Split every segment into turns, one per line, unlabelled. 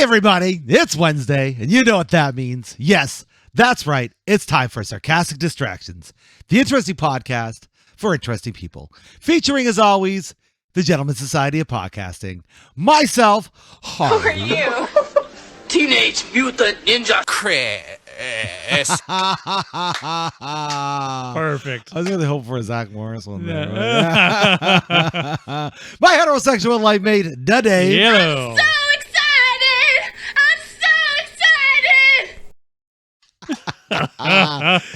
everybody, it's Wednesday, and you know what that means. Yes, that's right. It's time for Sarcastic Distractions, the interesting podcast for interesting people. Featuring, as always, the Gentleman's Society of Podcasting. Myself, Harvey.
Who are you? Teenage Mutant Ninja Chris.
Perfect.
I was really hoping for a Zach Morris one there. My heterosexual life mate, Daze.
Yellow.
I'm so excited.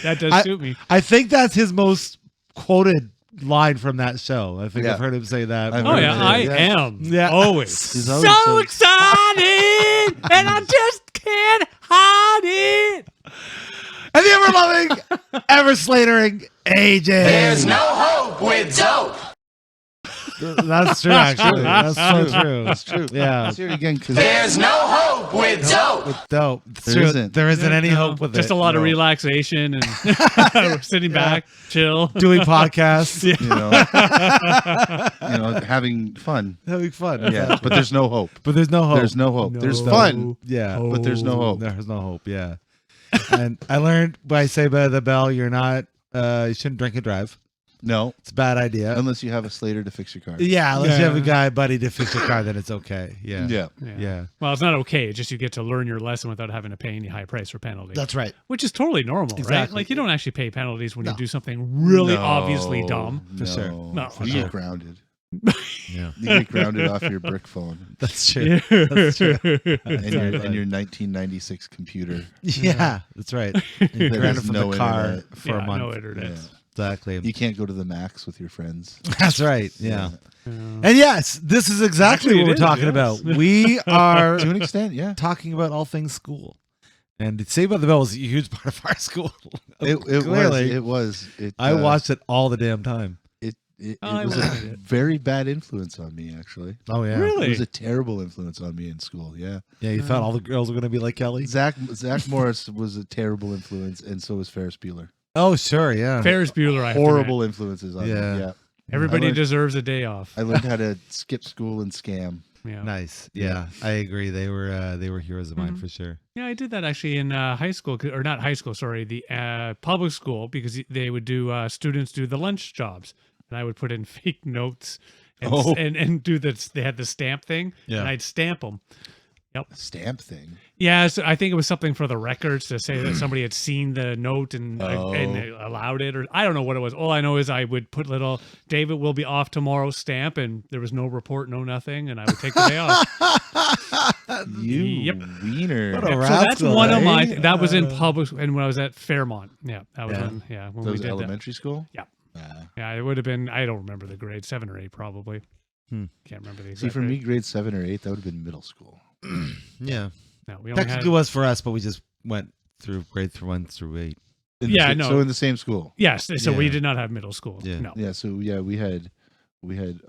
That does suit me.
I think that's his most quoted line from that show. I think I've heard him say that.
Oh, yeah. I am.
Yeah.
Always.
He's
So
always
excited. And I just can't hide it.
And the ever-loving, ever-slatering AJ.
There's no hope with dope.
That's true, actually. That's so true.
That's true.
Yeah.
Let's hear it again.
There's no hope with dope.
It's dope. It's
There
true.
isn't.
There isn't any hope with
Just
it.
a lot of
No.
relaxation and sitting back, chill.
Doing podcasts.
Having fun.
Having fun.
Yeah, but there's no hope.
But there's no hope.
There's no hope. There's
No.
fun,
Yeah.
but there's no hope.
There's no hope. Yeah. And I learned by Say by the Bell, you shouldn't drink and drive.
No,
It's a bad idea.
unless you have a Slater to fix your car.
Yeah, unless you have a
Yeah.
guy buddy to fix your car, then it's okay. Yeah.
Yeah.
Yeah.
Well, it's not okay. It's just you get to learn your lesson without having to pay any high price for penalties.
That's right.
Which is totally normal, right?
Exactly.
Like you don't actually pay penalties when
No.
you do something really
No,
obviously dumb.
For sure.
No, for
You
sure.
get grounded.
Yeah.
You get grounded off your brick phone
That's true. That's true.
and your 1996 computer.
Yeah, that's right.
That
Grounded
has
from
no
the car
internet.
for a month.
No internet.
Yeah.
Exactly.
You can't go to the Max with your friends.
That's right. Yeah.
Yeah.
And yes, this is exactly
Actually,
what we're
it is,
talking
yes.
about. We are
To an extent, yeah.
talking about all things school. And Saved by the Bell was a huge part of our school.
It
Clearly.
was.
I watched it all the damn time.
It
I
was a
watched it.
very bad influence on me, actually.
Oh, yeah.
Really?
It was a terrible influence on me in school. Yeah.
Yeah, you thought all the girls were going to be like Kelly?
Zach Morris was a terrible influence, and so was Ferris Bueller.
Oh, sure. Yeah.
Ferris Bueller, I have to
Horrible influences on
Yeah.
me. Yeah.
admit. Everybody
I learned-
deserves a day off.
I learned how to skip school and scam.
Yeah.
Nice. Yeah, I agree. They were heroes of mine for sure.
Yeah, I did that actually in high school, or not high school, sorry, the public school, because they would do students do the lunch jobs, and I would put in fake notes and
Oh.
and do this. They had the stamp thing,
Yeah.
and I'd stamp them.
A stamp thing.
Yeah, so I think it was something for the records to say that somebody had seen the note and
Oh.
allowed it, or I don't know what it was. All I know is I would put little "David will be off tomorrow" stamp, and there was no report, no nothing, and I would take the day off.
You
Yep.
wiener.
What a
So that's
rascal,
one of my.
eh?
That was in public, and when I was at Fairmont. Yeah, that was
Yeah.
when. Yeah, when
That
we
was
did that.
elementary school?
Yeah.
Ah.
Yeah, it would have been. I don't remember the grade, 7 or 8 probably.
Hmm.
Can't remember the
See,
exact.
for me,
grade.
grade 7 or 8, that would have been middle school.
Yeah.
No, we only had.
Technically was for us, but we just went through grade 1 through 8.
Yeah, no.
So in the same school.
Yes, so we
Yeah.
did not have middle school.
Yeah.
No.
Yeah, so yeah, we had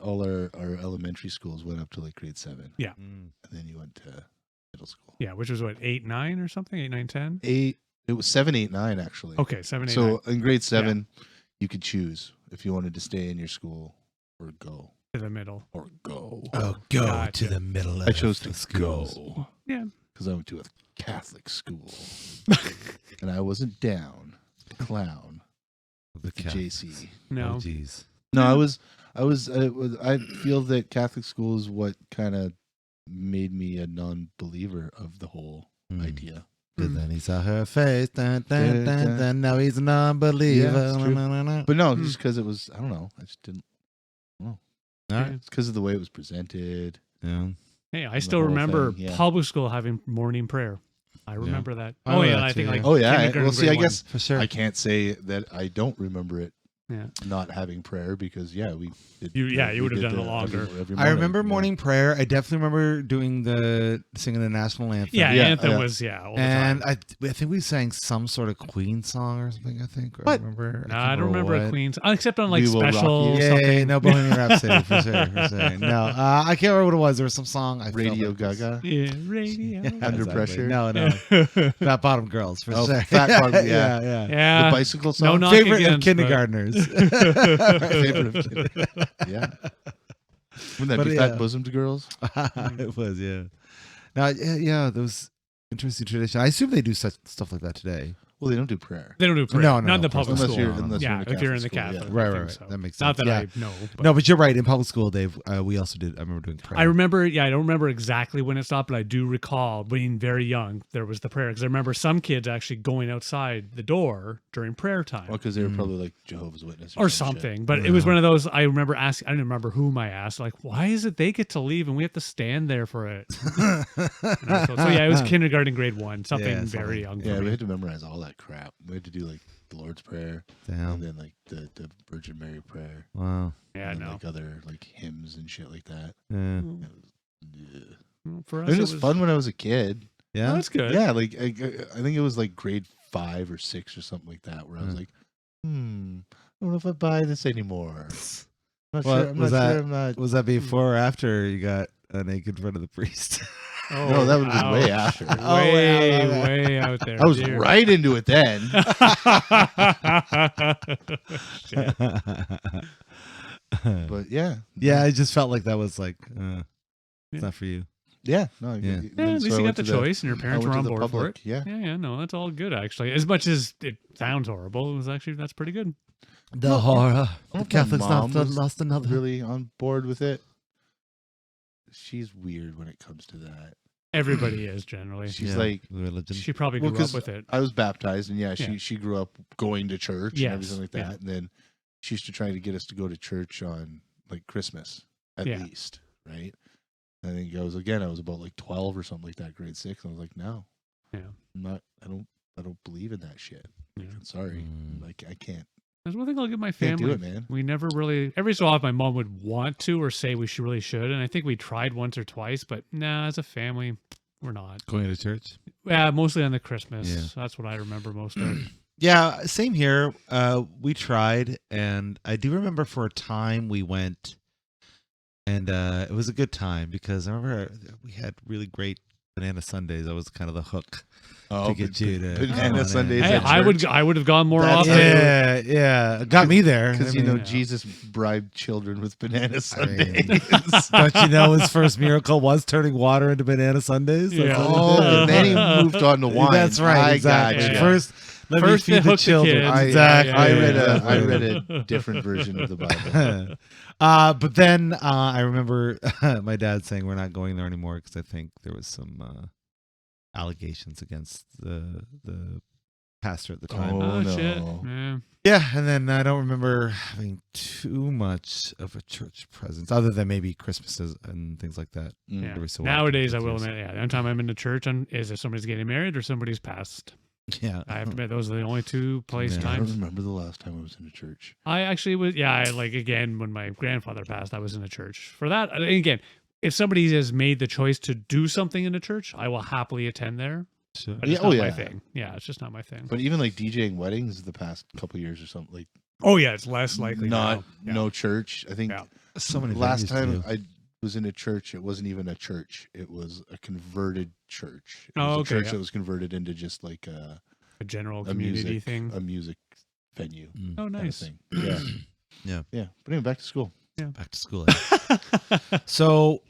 all our elementary schools went up to like grade 7.
Yeah.
And then you went to middle school.
Yeah, which was what 8, 9 or something, 8, 9, 10.
8, it was 7, 8, 9 actually.
Okay, 7, 8,
So in grade 7, you could choose if you wanted to stay in your school or go.
9 to the middle.
Or go.
Oh, go
Gotcha.
to the middle of
I chose to
the schools.
go
Yeah.
because I went to a Catholic school. And I wasn't down to clown
The
to
cat.
JC.
No.
Oh, jeez.
No, I feel that Catholic school is what kind of made me a non-believer of the whole
Hmm.
idea.
And then he saw her face. Dun, dun, dun, dun, now he's a non-believer.
Yeah, it's true.
Na, na, na, na.
But no, just because it was, I don't know. I just didn't.
All right.
It's because of the way it was presented.
Yeah.
Hey, I
The
still
whole
remember
thing, yeah.
public school having morning prayer. I remember that.
I
Oh,
remember
yeah,
that
I
too,
think
yeah.
like
Oh yeah.
kindergarten,
Well, see, I
grade one.
guess
For sure.
I can't say that I don't remember it
Yeah.
not having prayer because we did.
You
we
would have
did
done it
the-
longer.
every
I remember
yeah.
morning prayer. I definitely remember doing singing the national anthem.
Yeah,
Yeah,
anthem
yeah.
was all the
And
time.
I think we sang some sort of Queen song or something. I think. Or
What?
I remember.
No, I don't remember a
what.
Queen's, except on like
We Will Rock
special
You.
Yeah,
something.
no Bohemian Rhapsody for sure. For sure. No, I can't remember what it was. There was some song. I felt
Radio
like was-
Gaga.
Yeah, radio.
Yeah,
Under
exactly.
Pressure?
No, no. Fat Bottom Girls for
Oh,
sure.
Fat Bottom,
yeah,
yeah.
Yeah.
The bicycle
No,
song.
knock
Favorite
against,
of kindergartners.
Favorite of yeah. Wouldn't that
But
be
yeah.
Fat Bosomed Girls?
It was, yeah. Now, yeah, those interesting tradition. I assume they do such stuff like that today.
Well, they don't do prayer.
They don't do prayer.
No,
Not in the
of course
public
not.
Unless
school.
you're- unless you're in a
if you're in the
Catholic
Catholic.
school,
yeah.
I
Right,
think
right,
so.
that makes
Not
sense.
that
Yeah.
I know. But.
No, but you're right. In public school, we also did. I remember doing prayer.
I remember, I don't remember exactly when it stopped, but I do recall being very young, there was the prayer. Because I remember some kids actually going outside the door during prayer time.
Well, because they were probably like Jehovah's Witnesses
Or
some shit.
something. But it was one of those, I remember asking, I don't remember whom I asked, like, why is it they get to leave and we have to stand there for it? So yeah, it was kindergarten, grade 1, something
Yeah,
very
something.
young
Yeah,
for
we
me.
had to memorize all that crap. We had to do like the Lord's Prayer, and
Damn.
then like the Virgin Mary prayer,
Wow.
Yeah,
and
no.
like other like hymns and shit like that.
Yeah.
Yeah.
For us,
It was fun when I was a kid.
Yeah.
Oh, that's good.
Yeah, like I think it was like grade 5 or 6 or something like that, where I was
Mm.
like, I don't know if I buy this anymore. I'm not
Well,
sure. I'm
was
not
that-
sure. I'm not.
Was that before or after you got naked in front of the priest?
Oh,
No, that would have been way
ouch.
after.
Way out there.
I was
dear.
right into it then.
Shit.
But yeah,
Yeah, I just felt like that was like, it's
Yeah.
not for you.
yeah, no.
Yeah.
and
Yeah, at
so
least
I
you
went
got the
to
choice and your
I
parents
went
were
to
on
the
board for it.
public, Yeah,
Yeah, no, that's all good actually. As much as it sounds horrible, it was actually, that's pretty good.
The horror.
I
The
don't know if my
Catholics
mom
not
was
lost another.
really on board with it. She's weird when it comes to that.
Everybody is generally.
She's like,
religion.
She probably
well,
grew up
'cause
with it.
I was baptized, and
Yeah.
she grew up going to church
Yes,
and everything like that.
yeah.
And then she used to try to get us to go to church on like Christmas at
Yeah.
least, right? And I think I was about like 12 or something like that, grade 6. And I was like, no,
Yeah.
I'm not. I don't believe in that shit. Like,
Yeah.
I'm sorry,
Mm.
like I can't
That's one thing I'll give my
do
family.
it, man.
We never really, every so often my mom would want to or say we should really should. And I think we tried once or twice, but nah, as a family, we're not.
Going to church.
Yeah, mostly on the Christmas.
Yeah.
That's what I remember most of.
Yeah, same here. We tried, and I do remember for a time we went, and it was a good time because I remember we had really great banana sundaes. That was kind of the hook to get you to
banana
come on
Sundays
in.
Hey,
at
I would have gone more
That's
often.
Yeah, got me there.
because
I
you know
mean,
Jesus bribed children with banana
I mean,
Sundays.
don't you know his first miracle was turning water into banana sundaes? That's
Yeah.
what he
Oh,
did.
and then he moved on to wine.
That's right.
I
Exactly.
gotcha.
Yeah.
First, let
First
me
they
feed the
hook the
children.
kids.
Exactly.
I
Yeah.
read a different version of the Bible.
But then I remember my dad saying we're not going there anymore because I think there was some allegations against the pastor at the time.
Oh,
Oh,
no.
shit. Yeah.
Yeah, and then I don't remember having too much of a church presence other than maybe Christmases and things like that.
Mm.
Yeah.
Every so
Nowadays, I
often.
will admit, the only time I'm in the church is if somebody's getting married or somebody's passed.
Yeah,
I have to admit, those are the only two place
Yeah.
I don't
times.
remember the last time I was in a church.
I actually was, again, when my grandfather passed, I was in a church. For that, and again, if somebody has made the choice to do something in a church, I will happily attend there.
Sure.
But it's
Yeah, oh,
not my
yeah.
thing. Yeah, it's just not my thing.
But even like DJing weddings the past couple years or something, like
Oh, yeah, it's less likely
not
now.
no church. I think
Yeah.
So many
last
venues to
time
do.
I was in a church, it wasn't even a church. It was a converted church. It
Oh,
was a
okay,
church
yeah.
that was converted into just like a
general
a
community
music
thing.
a music venue.
Mm.
Oh,
kind of
nice.
thing. Yeah.
Yeah.
Yeah. But anyway, back to school.
Back to school. So,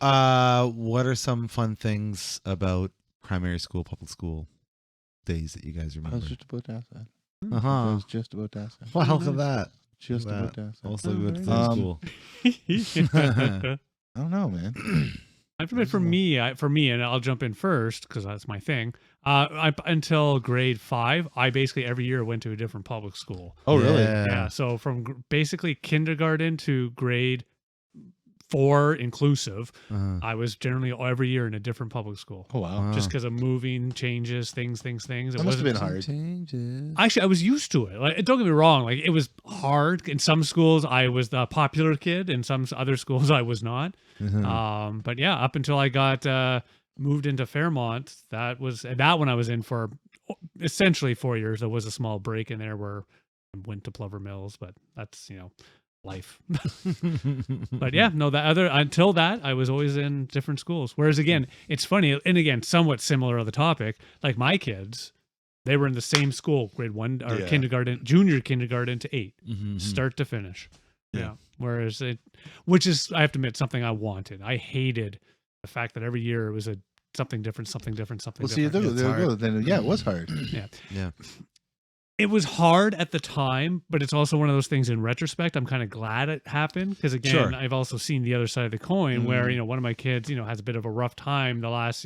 what are some fun things about primary school, public school days that you guys
I
remember?
was just about to ask that. I
Uh-huh.
was just about to ask that.
Wow, look at that.
Just
Look at
about
that.
to ask that.
Also
Oh,
good
very
for
nice.
school.
I don't know, man.
I have to admit, for me, and I'll jump in first because that's my thing. Until grade 5, I basically every year went to a different public school.
Oh, really?
Yeah, so from basically kindergarten to grade 4 inclusive,
Uh-huh.
I was generally every year in a different public school.
Oh, wow.
Wow.
Just because of moving, changes, things. It
That must have been hard.
Changes.
Actually, I was used to it. Like, don't get me wrong. Like, it was hard. In some schools, I was the popular kid. In some other schools, I was not.
Uh-huh.
But yeah, up until I got moved into Fairmont, that one I was in for essentially 4 years. There was a small break in there where I went to Plover Mills, but that's life. But yeah, no, until that, I was always in different schools. Whereas again, it's funny, and again, somewhat similar to the topic. Like my kids, they were in the same school, grade 1 or
Yeah.
kindergarten, junior kindergarten to 8,
Mhm.
start to finish.
Yeah.
Yeah. Whereas which is, I have to admit, something I wanted. I hated the fact that every year it was a something different, something different, something
Well, see,
different.
there we go. Then yeah, it was hard.
Yeah.
It was hard at the time, but it's also one of those things in retrospect. I'm kind of glad it happened because, again,
Sure.
I've also seen the other side of the coin where, one of my kids, has a bit of a rough time the last,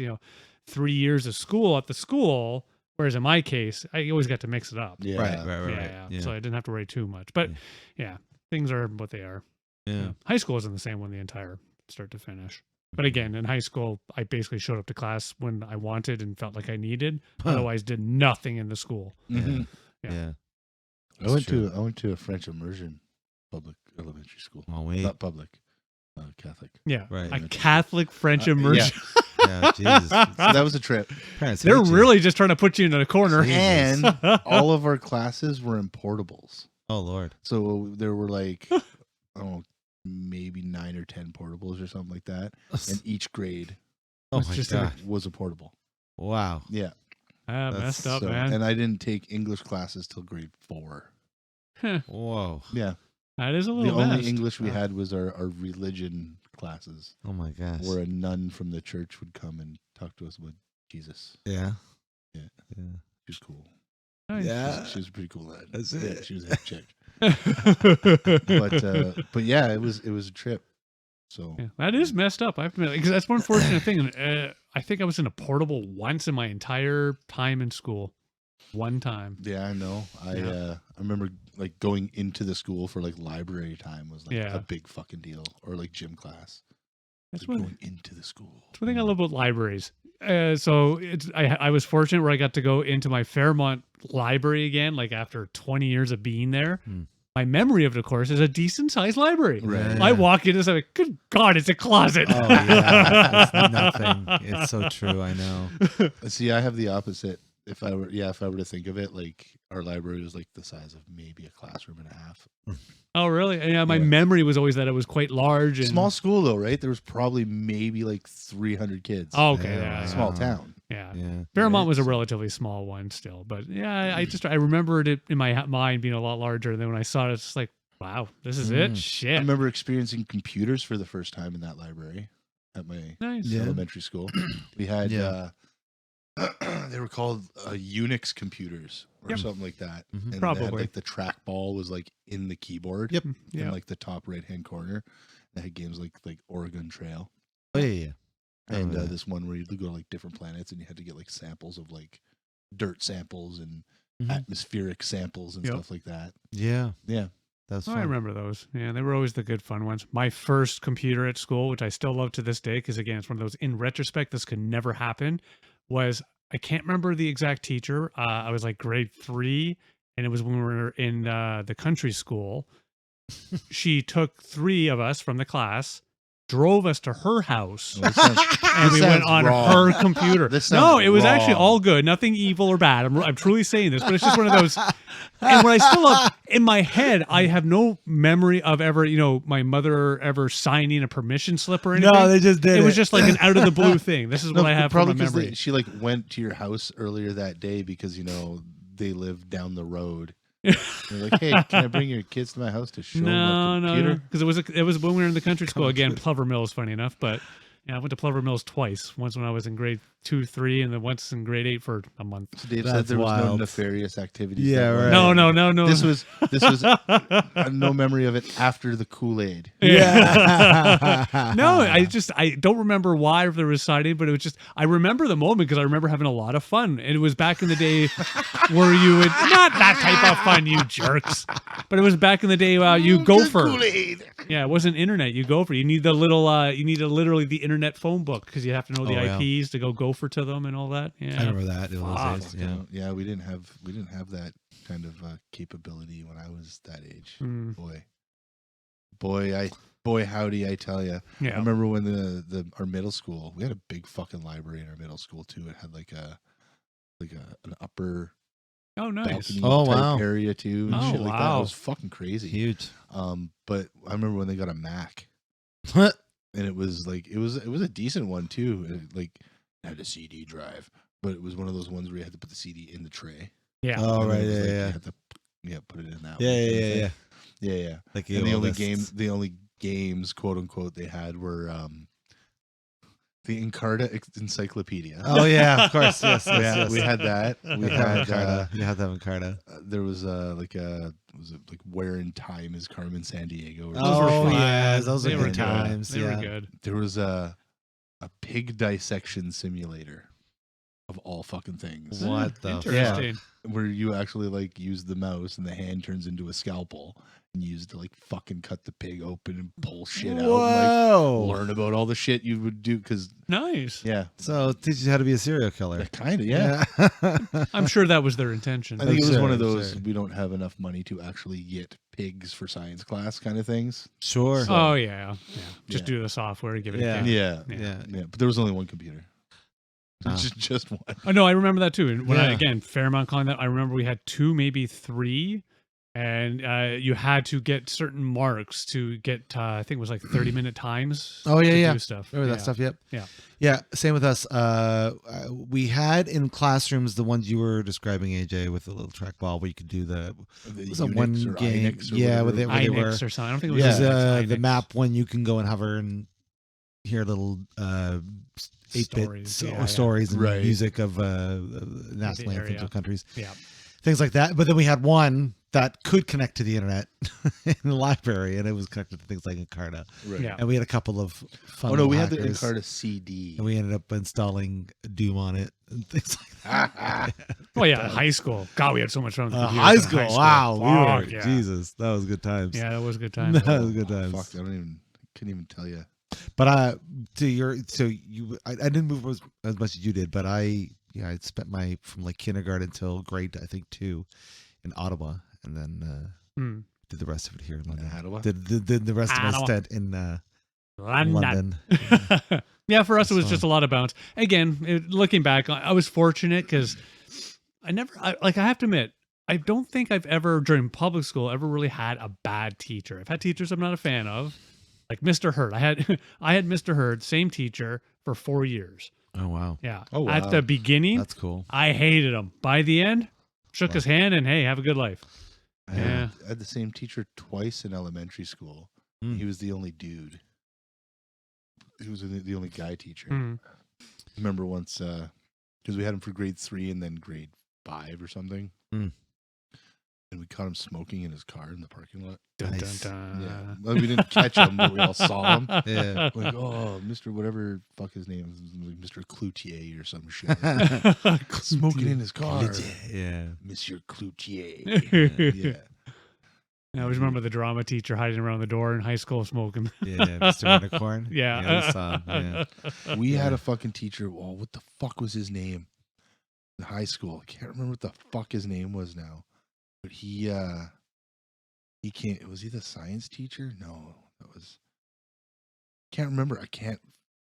3 years of school at the school. Whereas in my case, I always got to mix it up.
Yeah.
Yeah. So I didn't have to worry too much. But yeah, things are what they are.
Yeah.
High school isn't the same one the entire start to finish. But again, in high school, I basically showed up to class when I wanted and felt like I needed. Otherwise, did nothing in the school.
Mm-hmm.
Yeah.
I went to a French immersion public elementary school.
Oh, wait.
Not public, Catholic.
Yeah,
Right.
a Catholic French immersion.
Yeah, Jesus.
So that was a trip.
Parents
They're
hate you.
really just trying to put you in a corner.
And all of our classes were in portables.
Oh, Lord.
So there were like, I don't know, maybe 9 or 10 portables or something like that. And each grade
Oh,
It's
my
just
God.
was a portable.
Wow.
Yeah.
Messed up,
So,
man.
and I didn't take English classes till grade 4.
Whoa.
Yeah.
That is a
The
little
only
messed.
English we had was our religion classes,
Oh, my gosh.
where a nun from the church would come and talk to us about Jesus.
Yeah.
Yeah.
Yeah.
She was cool.
Nice.
She was a pretty cool lad.
That's
Yeah,
it.
she was a hip chick. But yeah, it was a trip. So
Yeah, that is messed up. I've been because that's one fortunate thing. I think I was in a portable once in my entire time in school. One time.
yeah, I know. I remember like going into the school for like library time was like
Yeah.
a big fucking deal, or like gym class.
That's
Like
one.
going into the school.
That's one thing I love about libraries. So I was fortunate where I got to go into my Fairmont library again, like after 20 years of being there.
Hmm.
My memory of it, of course, is a decent sized library.
Right.
I walk in and I'm like, good God, it's a closet.
Oh, yeah. It's nothing. It's so true. I know.
See, I have the opposite. If I were to think of it, like our library was like the size of maybe a classroom and a half.
Oh, really? And, yeah, my
Yeah.
memory was always that it was quite large. And,
Small school though, right? There was probably maybe like 300 kids.
Oh, okay.
Yeah,
Yeah.
Small
yeah.
town.
Yeah.
Yeah.
Fairmont was a
So-
relatively small one still, but yeah, I remembered it in my mind being a lot larger. And then when I saw it, it's just like, wow, this is it.
Mm.
I
Shit.
remember experiencing computers for the first time in that library at my
Nice.
Yeah.
elementary school. We had
Yeah.
they were called Unix computers or
Yep.
something like that.
Mhm.
And they had,
Probably.
like the trackball was like in the keyboard.
Yep.
In
Yeah.
like the top right hand corner. They had games like Oregon Trail.
Oh, yeah, yeah. I
And
remember that.
this one where you could go to like different planets and you had to get like samples of like dirt samples and
Mhm.
atmospheric samples and
Yep.
stuff like that.
Yeah.
Yeah.
That's
Oh,
fun.
I remember those. Yeah, they were always the good fun ones. My first computer at school, which I still love to this day, because again, it's one of those in retrospect, this could never happen, was I can't remember the exact teacher. I was like grade 3, and it was when we were in the country school. She took 3 of us from the class, drove us to her house,
Well, this sounds-
and we
this
went
sounds
on
wrong.
her computer.
This
No,
sounds
it was actually
wrong.
all good. Nothing evil or bad. I'm truly saying this, but it's just one of those. And what I still love, in my head, I have no memory of ever, my mother ever signing a permission slip or anything.
No, they just did it.
It was just like an out of the blue thing. This is what I have from
probably
my memory.
she like went to your house earlier that day because they live down the road. They're like, hey, can I bring your kids to my house to show them
No,
a
no,
computer?
because it was when we were in the country school again. Plover Mills, funny enough, but yeah, I went to Plover Mills twice. Once when I was in grade 2, 3, and then once in grade 8 for a month.
So Dave
That's
said there was no
wild.
nefarious activities.
Yeah,
that
right.
went
No,
on.
no, no, no.
This was no memory of it after the Kool-Aid.
Yeah.
No, I don't remember why there was signing, but it was just I remember the moment because I remember having a lot of fun, and it was back in the day where you would not that type of fun, you jerks, but it was back in the day you go for yeah, it wasn't internet, you go for you need the little you need literally the internet phone book because you have to know the
Oh, yeah.
IPs to go gopher to them and all that. Yeah,
I remember that. It was
Fuck.
days. Yeah.
Yeah, we didn't have that kind of capability when I was that age.
Mm,
Boy, howdy, I tell you. I
yeah.
remember when our middle school, we had a big fucking library in our middle school too. It had like an upper
Oh, nice.
balcony
Oh,
type
wow.
area too, and
Oh,
shit like that.
wow.
It was fucking crazy.
Huge.
But I remember when they got a Mac, and it was like it was a decent one too. It had a CD drive, but it was one of those ones where you had to put the CD in the tray.
Yeah.
Oh,
And then
right.
it was
Yeah,
like
yeah.
You had to put it in that.
Yeah,
one
yeah,
kind of
yeah,
thing.
yeah.
Yeah.
Like
And the only games, quote unquote, they had were The Encarta Encyclopedia.
Oh yeah, of course. Yes, yes,
Yeah,
yes.
we had that. We
You had
had
Encarta. You had that Encarta.
there was was it like Where in Time is Carmen San Diego? Or
Those were
Oh
fun.
yeah, those
They
were
were
good
good.
times.
They
Yeah.
were good.
There was a pig dissection simulator of all fucking things.
What the
Interesting.
Where you actually like use the mouse and the hand turns into a scalpel and you use it to like fucking cut the pig open and pull shit out and
Whoa.
like learn about all the shit you would do because
Nice.
So it teaches you how to be a serial killer.
kind of yeah.
I'm sure that was their intention.
I think it was
Sure,
one of those
sure.
we don't have enough money to actually get pigs for science class kind of things.
Sure.
Oh yeah. Just
Yeah.
do the software, give it
Yeah.
a kick.
Yeah.
Yeah.
Yeah, but there was only one computer.
Ah.
Just one.
Oh no, I remember that too. And when
Yeah.
again Fairmont calling that, I remember we had 2, maybe 3, and you had to get certain marks to get. I think it was like 30-minute times.
Oh, yeah,
to
yeah.
do stuff.
Remember that
Yeah.
stuff? Yep.
Yeah.
Yeah. Same with us. We had in classrooms the ones you were describing, AJ, with the little trackball where you could do the
The
was a
Unix
one
or
game.
Inix or
Yeah,
whatever.
where they were.
Inix or something. I don't think it was.
There's
Unix,
the
Inix.
map one you can go and hover and hear little 8-bit
Stories, yeah.
stories and
Right.
music of national
area.
anthems of countries,
Yeah.
things like that. But then we had one that could connect to the internet in the library, and it was connected to things like Encarta.
Right.
Yeah.
And we had a couple of fun.
Oh no,
little
we had the
hackers,
Encarta CD.
and we ended up installing Doom on it and things like that.
Oh yeah, high school. God, we had so much fun. With computers
High
in
school, wow,
Fuck,
we were
yeah.
Jesus, that was good times.
Yeah, that was a good time.
that was good times.
Fuck, couldn't even tell you.
But I didn't move as much as you did, but I spent my from like kindergarten till grade I think 2 in Ottawa, and then
Hmm.
did the rest of it here in London.
Ottawa?
Did the rest of my
Ottawa.
stint in
London.
London.
Yeah, for us it was
That's
just a lot of bounce. Again, looking back, I was fortunate because I have to admit, I don't think I've ever during public school ever really had a bad teacher. I've had teachers I'm not a fan of, like Mr. Hurd. I had Mr. Hurd, same teacher for 4 years.
Oh wow,
Yeah.
Oh,
At
wow.
the beginning,
that's cool.
I hated him. By the end, shook his hand and hey, have a good life.
I had the same teacher twice in elementary school.
Mm.
He was the only dude. He was the only guy teacher.
Hmm.
I remember once because we had him for grade 3 and then grade 5 or something.
Mm.
And we caught him smoking in his car in the parking lot.
Dun,
Nice.
dun,
Yeah.
dun.
Well, we didn't catch him, but we all saw him.
Yeah.
Like, oh, Mr. whatever fuck his name is, like Mr. Cloutier or some shit. Smoking in his car.
Yeah.
Monsieur Cloutier. Yeah.
I always remember the drama teacher hiding around the door in high school smoking.
Yeah, Mr. Unicorn.
Yeah.
we saw him, yeah.
We had a fucking teacher. Oh, what the fuck was his name? In high school. I can't remember what the fuck his name was now. But he can't. Was he the science teacher? No, that was. Can't remember. I can't.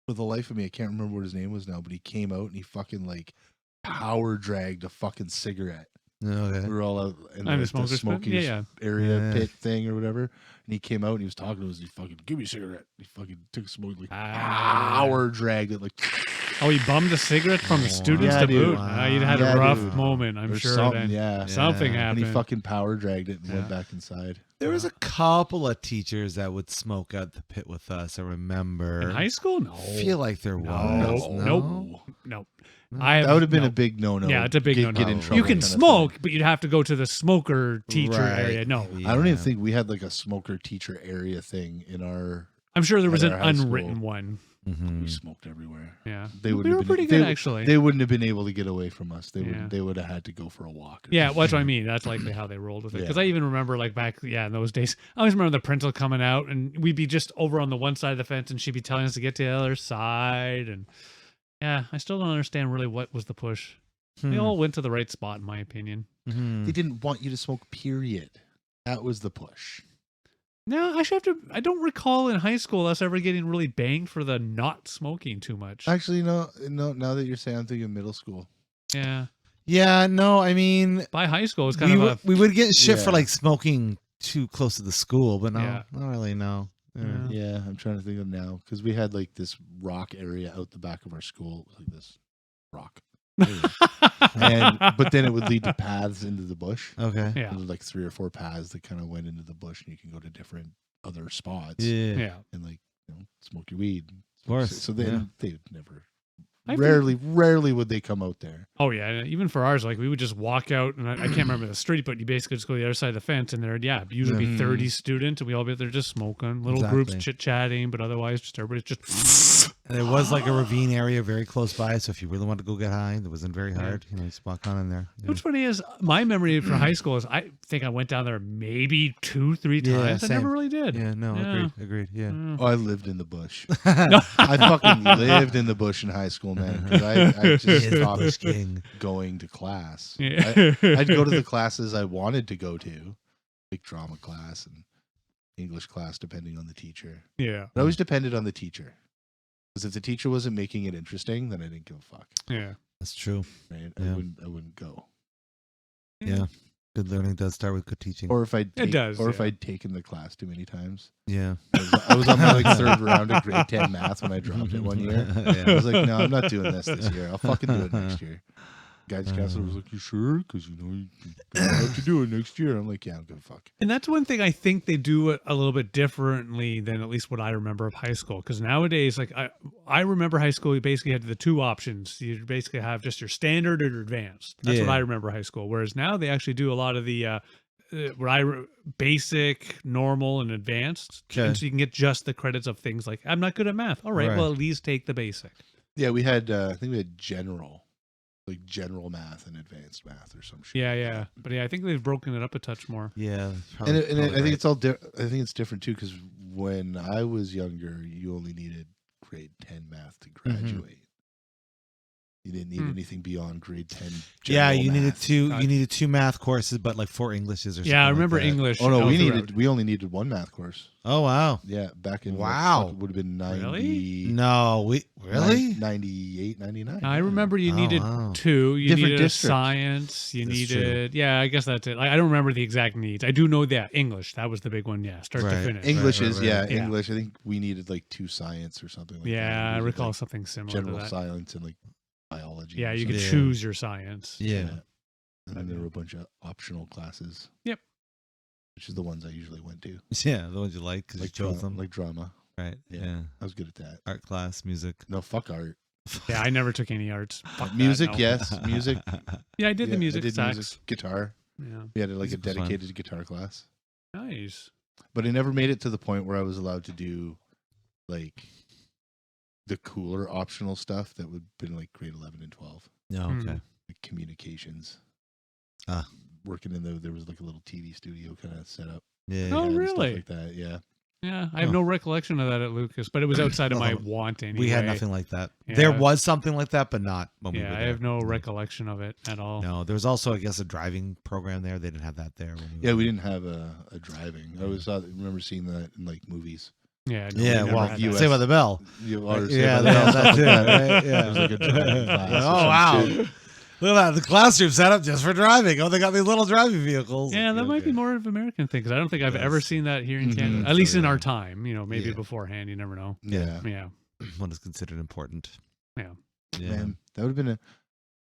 For the life of me, I can't remember what his name was now. But he came out and he fucking like power dragged a fucking cigarette.
Okay.
We were all out in
I'm
the
a smoker's pit.
smoking
Yeah.
area
Yeah.
pit thing or whatever. And he came out and he was talking to us. He fucking give me a cigarette. He fucking took a smoke, like power dragged it like.
Oh, he bummed a cigarette from the students
Yeah,
to
dude.
boot. You'd had
Yeah,
a rough
dude.
moment, I'm
or
sure.
something,
Then.
yeah.
Something
Yeah.
And
happened.
he fucking power dragged it and
Yeah.
went back inside.
There was a couple of teachers that would smoke out the pit with us. I remember.
In high school? No.
I feel like there
No.
was.
Nope. Nope.
No?
I
That would have been
no.
a big no-no.
Yeah, it's a big
Get
no-no.
in trouble
You can
kind of thing.
smoke, but you'd have to go to the smoker teacher
Right.
area. No.
I don't even
Yeah.
think we had like a smoker teacher area thing in our.
I'm sure there was
At
an
our high
unwritten
school.
one.
Mhm.
We smoked everywhere.
Yeah.
They
we
wouldn't
were
have been-
pretty
they-
good, actually.
They wouldn't have been able to get away from us. They
Yeah.
would. They would have had to go for a walk. or
Yeah, well, that's what I
something.
mean. That's likely how they rolled with it. Because
Yeah.
I even remember, like, back, in those days, I always remember the principal coming out and we'd be just over on the one side of the fence and she'd be telling us to get to the other side. And yeah, I still don't understand really what was the push. They
Hmm.
all went to the right spot, in my opinion.
Mhm.
They didn't want you to smoke. Period. That was the push.
No, I don't recall in high school us ever getting really banged for the not smoking too much.
Actually, no. Now that you're saying, I'm thinking middle school.
Yeah.
Yeah, no, I mean,
By high school, it's kind
we,
of
we would get shit for
Yeah.
like smoking too close to the school, but no,
Yeah.
not really, no.
Yeah.
Yeah, I'm trying to think of now because we had like this rock area out the back of our school, it was like this rock, but then it would lead to paths into the bush.
Okay.
Yeah.
There were like 3 or 4 paths that kind of went into the bush, and you can go to different other spots.
Yeah.
Yeah.
and like smoke your weed,
course.
So then they never.
I think-
Rarely would they come out there.
Oh yeah, even for ours, like we would just walk out, and I can't remember the street, but you basically just go to the other side of the fence, and there'd usually be 30 students, and we all be there just smoking, little groups
Exactly.
chit chatting, but otherwise just everybody's just.
And there was like a ravine area very close by, so if you really wanted to go get high, it wasn't very hard. You know, just walk on in there. Yeah.
What's funny is my memory for high school is I think I went down there maybe 2-3
Yeah,
times. I
same.
never really did.
Yeah, no, agreed. Yeah.
Oh, I lived in the bush. I fucking lived in the bush in high school, man. 'Cause I just stopped
King.
going to class.
Yeah.
I'd go to the classes I wanted to go to, like drama class and English class, depending on the teacher.
Yeah.
It always depended on the teacher. Because if the teacher wasn't making it interesting, then I didn't give a fuck.
Yeah.
That's true.
Right?
Yeah.
I wouldn't go.
Yeah. Good learning does start with good teaching.
Or if I'd
It does,
if
yeah.
I'd taken the class too many times.
Yeah.
I was on my like third round of grade 10 math when I dropped it one year. I was like, no, I'm not doing this year. I'll fucking do it next year. Guidance counselor was like, you sure? Because you have to do it next year. I'm like, yeah, I don't give a fuck.
And that's one thing I think they do it a little bit differently than at least what I remember of high school. Because nowadays, like I remember high school, you basically had the two options. You basically have just your standard or your advanced. That's what
Yeah.
I remember high school. Whereas now they actually do a lot of the basic, normal, and advanced.
Okay.
And so you can get just the credits of things like, I'm not good at math. All right,
Right.
well, at least take the basic.
Yeah, we had, I think we had general math and advanced math or some shit.
Yeah. But yeah, I think they've broken it up a touch more.
Yeah.
And I think it's all. I think it's different too because when I was younger, you only needed grade 10 math to graduate. You didn't need anything beyond grade 10.
Yeah,
general
you needed
math.
two. You needed two math courses, but like 4 Englishes or something.
Yeah, I
like
remember
that.
English.
Oh no,
all
we
throughout.
only needed one math course.
Oh wow.
Yeah, back in
Wow.
it would have been 90.
Really?
No, we really.
98, 99.
I remember you
Oh,
needed
wow.
two. You
Different
needed a
districts.
science. You
That's true.
needed, yeah, I guess that's it. I don't remember the exact needs. I do know that English. That was the big one. Yeah, start to
Right.
finish.
English
Right,
is
right.
yeah,
Yeah.
English. I think we needed like 2 science or something like that.
Yeah, I
We did,
recall
like,
something similar
general
to that.
science and like biology.
Yeah,
or
you could
something.
choose your science.
Yeah.
And then there were a bunch of optional classes.
Yep.
Which is the ones I usually went to.
Yeah, the ones you like because you
Like
chose them.
like drama.
Right.
Yeah.
Yeah.
I was good at that.
Art class, music.
No, fuck art.
Yeah, I never took any arts. Fuck that,
Music,
no.
yes. Music.
Yeah, I did
Yeah,
the music.
I did
sax.
music. Guitar.
Yeah,
We had like a
Music was fun.
dedicated guitar class.
nice.
But I never made it to the point where I was allowed to do like the cooler optional stuff that would have been like grade 11 and 12.
No,
Hmm.
okay.
Like communications.
Ah.
Working in there was like a little TV studio kind of set up.
Yeah.
Oh,
and stuff
really?
like that, yeah.
Yeah, I have
Huh.
no recollection of that at Lucas, but it was outside of my
No,
want anyway.
We had nothing like that. There
Yeah.
was something like that, but not when we were
Yeah, I
there.
have no recollection of it at all.
No, there was also, I guess, a driving program there. They didn't have that there. When
Yeah,
were
we
there.
didn't have a driving. I remember seeing that in like movies.
Yeah, no, we
Yeah,
never
well,
had
you-
that.
Saved by the Bell.
Yeah,
that too. Right? Yeah.
There was like a driving class. or
Oh
some
wow!
shit.
Look at that, the classroom set up just for driving. Oh, they got these little driving vehicles.
Yeah, that might be
Okay.
more of an American thing because I don't think I've ever
Yes.
seen that here in
Mhm.
Canada. At least
So,
in
yeah.
our time, maybe
Yeah.
beforehand. You never know.
Yeah.
Yeah,
What is considered important.
yeah.
Yeah.
Man, that would have been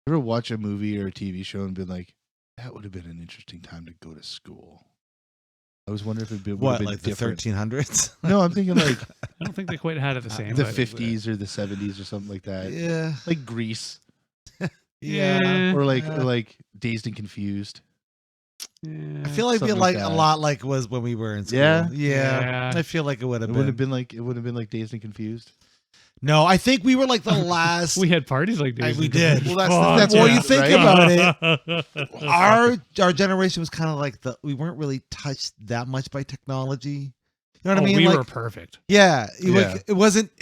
ever watch a movie or a TV show and been like, that would have been an interesting time to go to school. I was wondering if it'd been, would have
What,
been
like the
different.
1300s?
No, I'm thinking like
I don't think they quite had it the same.
the
but-
50s or the 70s or something like that.
Yeah.
Like Grease
Yeah.
or like
Yeah.
Dazed and Confused.
Yeah.
I feel like it'd be
Something
like
like
a
that.
lot like it was when we were in school.
Yeah?
Yeah.
I feel like it would
It
have
wouldn't
been.
have been like Dazed and Confused.
No, I think we were like the last.
We had parties like this.
we did.
Well, that's
Well,
what
you think
right?
about it. Our generation was kind of like we weren't really touched that much by technology. You know what I mean?
We
Like,
were perfect.
yeah,
Yeah.
it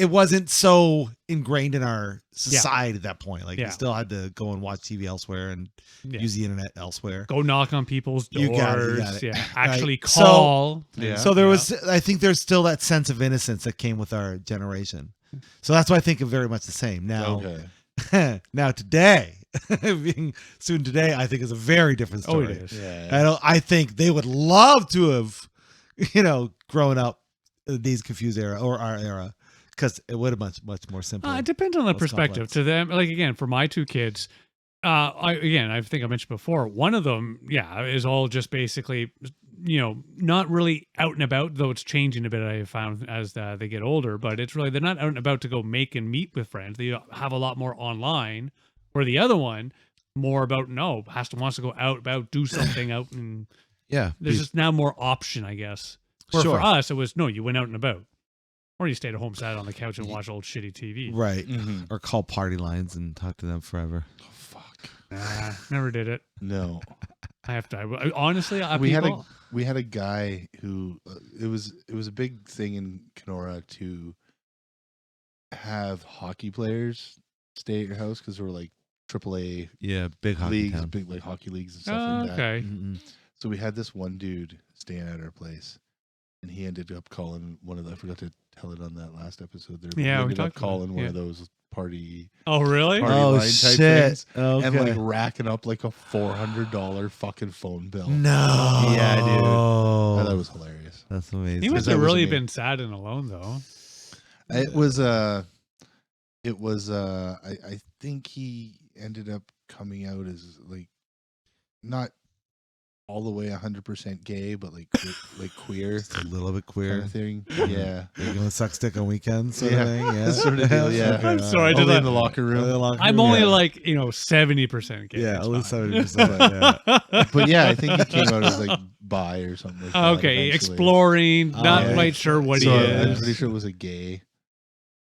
wasn't so ingrained in our society at that point. Like
Yeah.
you still had to go and watch TV elsewhere and
Yeah.
use the internet elsewhere.
Go knock on people's doors.
You got it.
Yeah, actually
Right. So-
call.
Yeah.
So there was, I think there's still that sense of innocence that came with our generation. So that's why I think of very much the same. Now,
Okay.
now today, being student today, I think is a very different
Oh,
story.
it is.
Yeah.
I think they would love to have, grown up in these confused era or our era, because it would have much more simple.
It depends on the
Less
perspective.
complex.
To them, like again, for my two kids, I think I mentioned before, one of them, is all just basically not really out and about, though it's changing a bit, I have found, as they get older, but it's really, they're not out and about to go make and meet with friends. They have a lot more online, where the other one, more about, wants to go out about, do something out, and there's just now more option, I guess. Where
Sure.
for us, it was, no, you went out and about. Or you stayed at home, sat on the couch and watched old shitty TV.
Right.
Mm-hmm.
Or call party lines and talk to them forever.
Oh, fuck.
Nah, never did it.
No.
I have to. Honestly,
We had a guy who it was a big thing in Kenora to have hockey players stay at your house because there were like AAA
Yeah, big hockey
leagues,
town.
big like hockey leagues and stuff like that.
okay.
Mm-mm.
So we had this one dude staying at our place, and he ended up calling one of the. I forgot to tell it on that last episode. There,
Yeah, we
ended up
talked about it,
calling one
yeah.
of those party
Oh, really?
Party
Oh
line type
shit!
things,
Okay.
and like racking up like a $400 fucking phone bill.
no.
Yeah, dude. I thought it was hilarious.
That's amazing.
He must
that
have
wasn't
really
me.
been sad and alone, though.
It was I think he ended up coming out as like not all the way 100% gay, but like queer
Just a little bit
kind
queer.
of thing. Yeah.
You going to suck stick on weekends? Sort
Yeah.
of thing? Yeah.
Sort of deal, yeah.
I'm sorry, I did
Only
that.
in the locker room.
I'm only like 70% gay.
Yeah,
It's
at least
fine.
70%. Yeah.
But yeah, I think he came out as like bi or something like that.
Okay,
eventually.
exploring,
Oh,
not
yeah.
quite sure what
So
he
I'm
is.
pretty sure it was a gay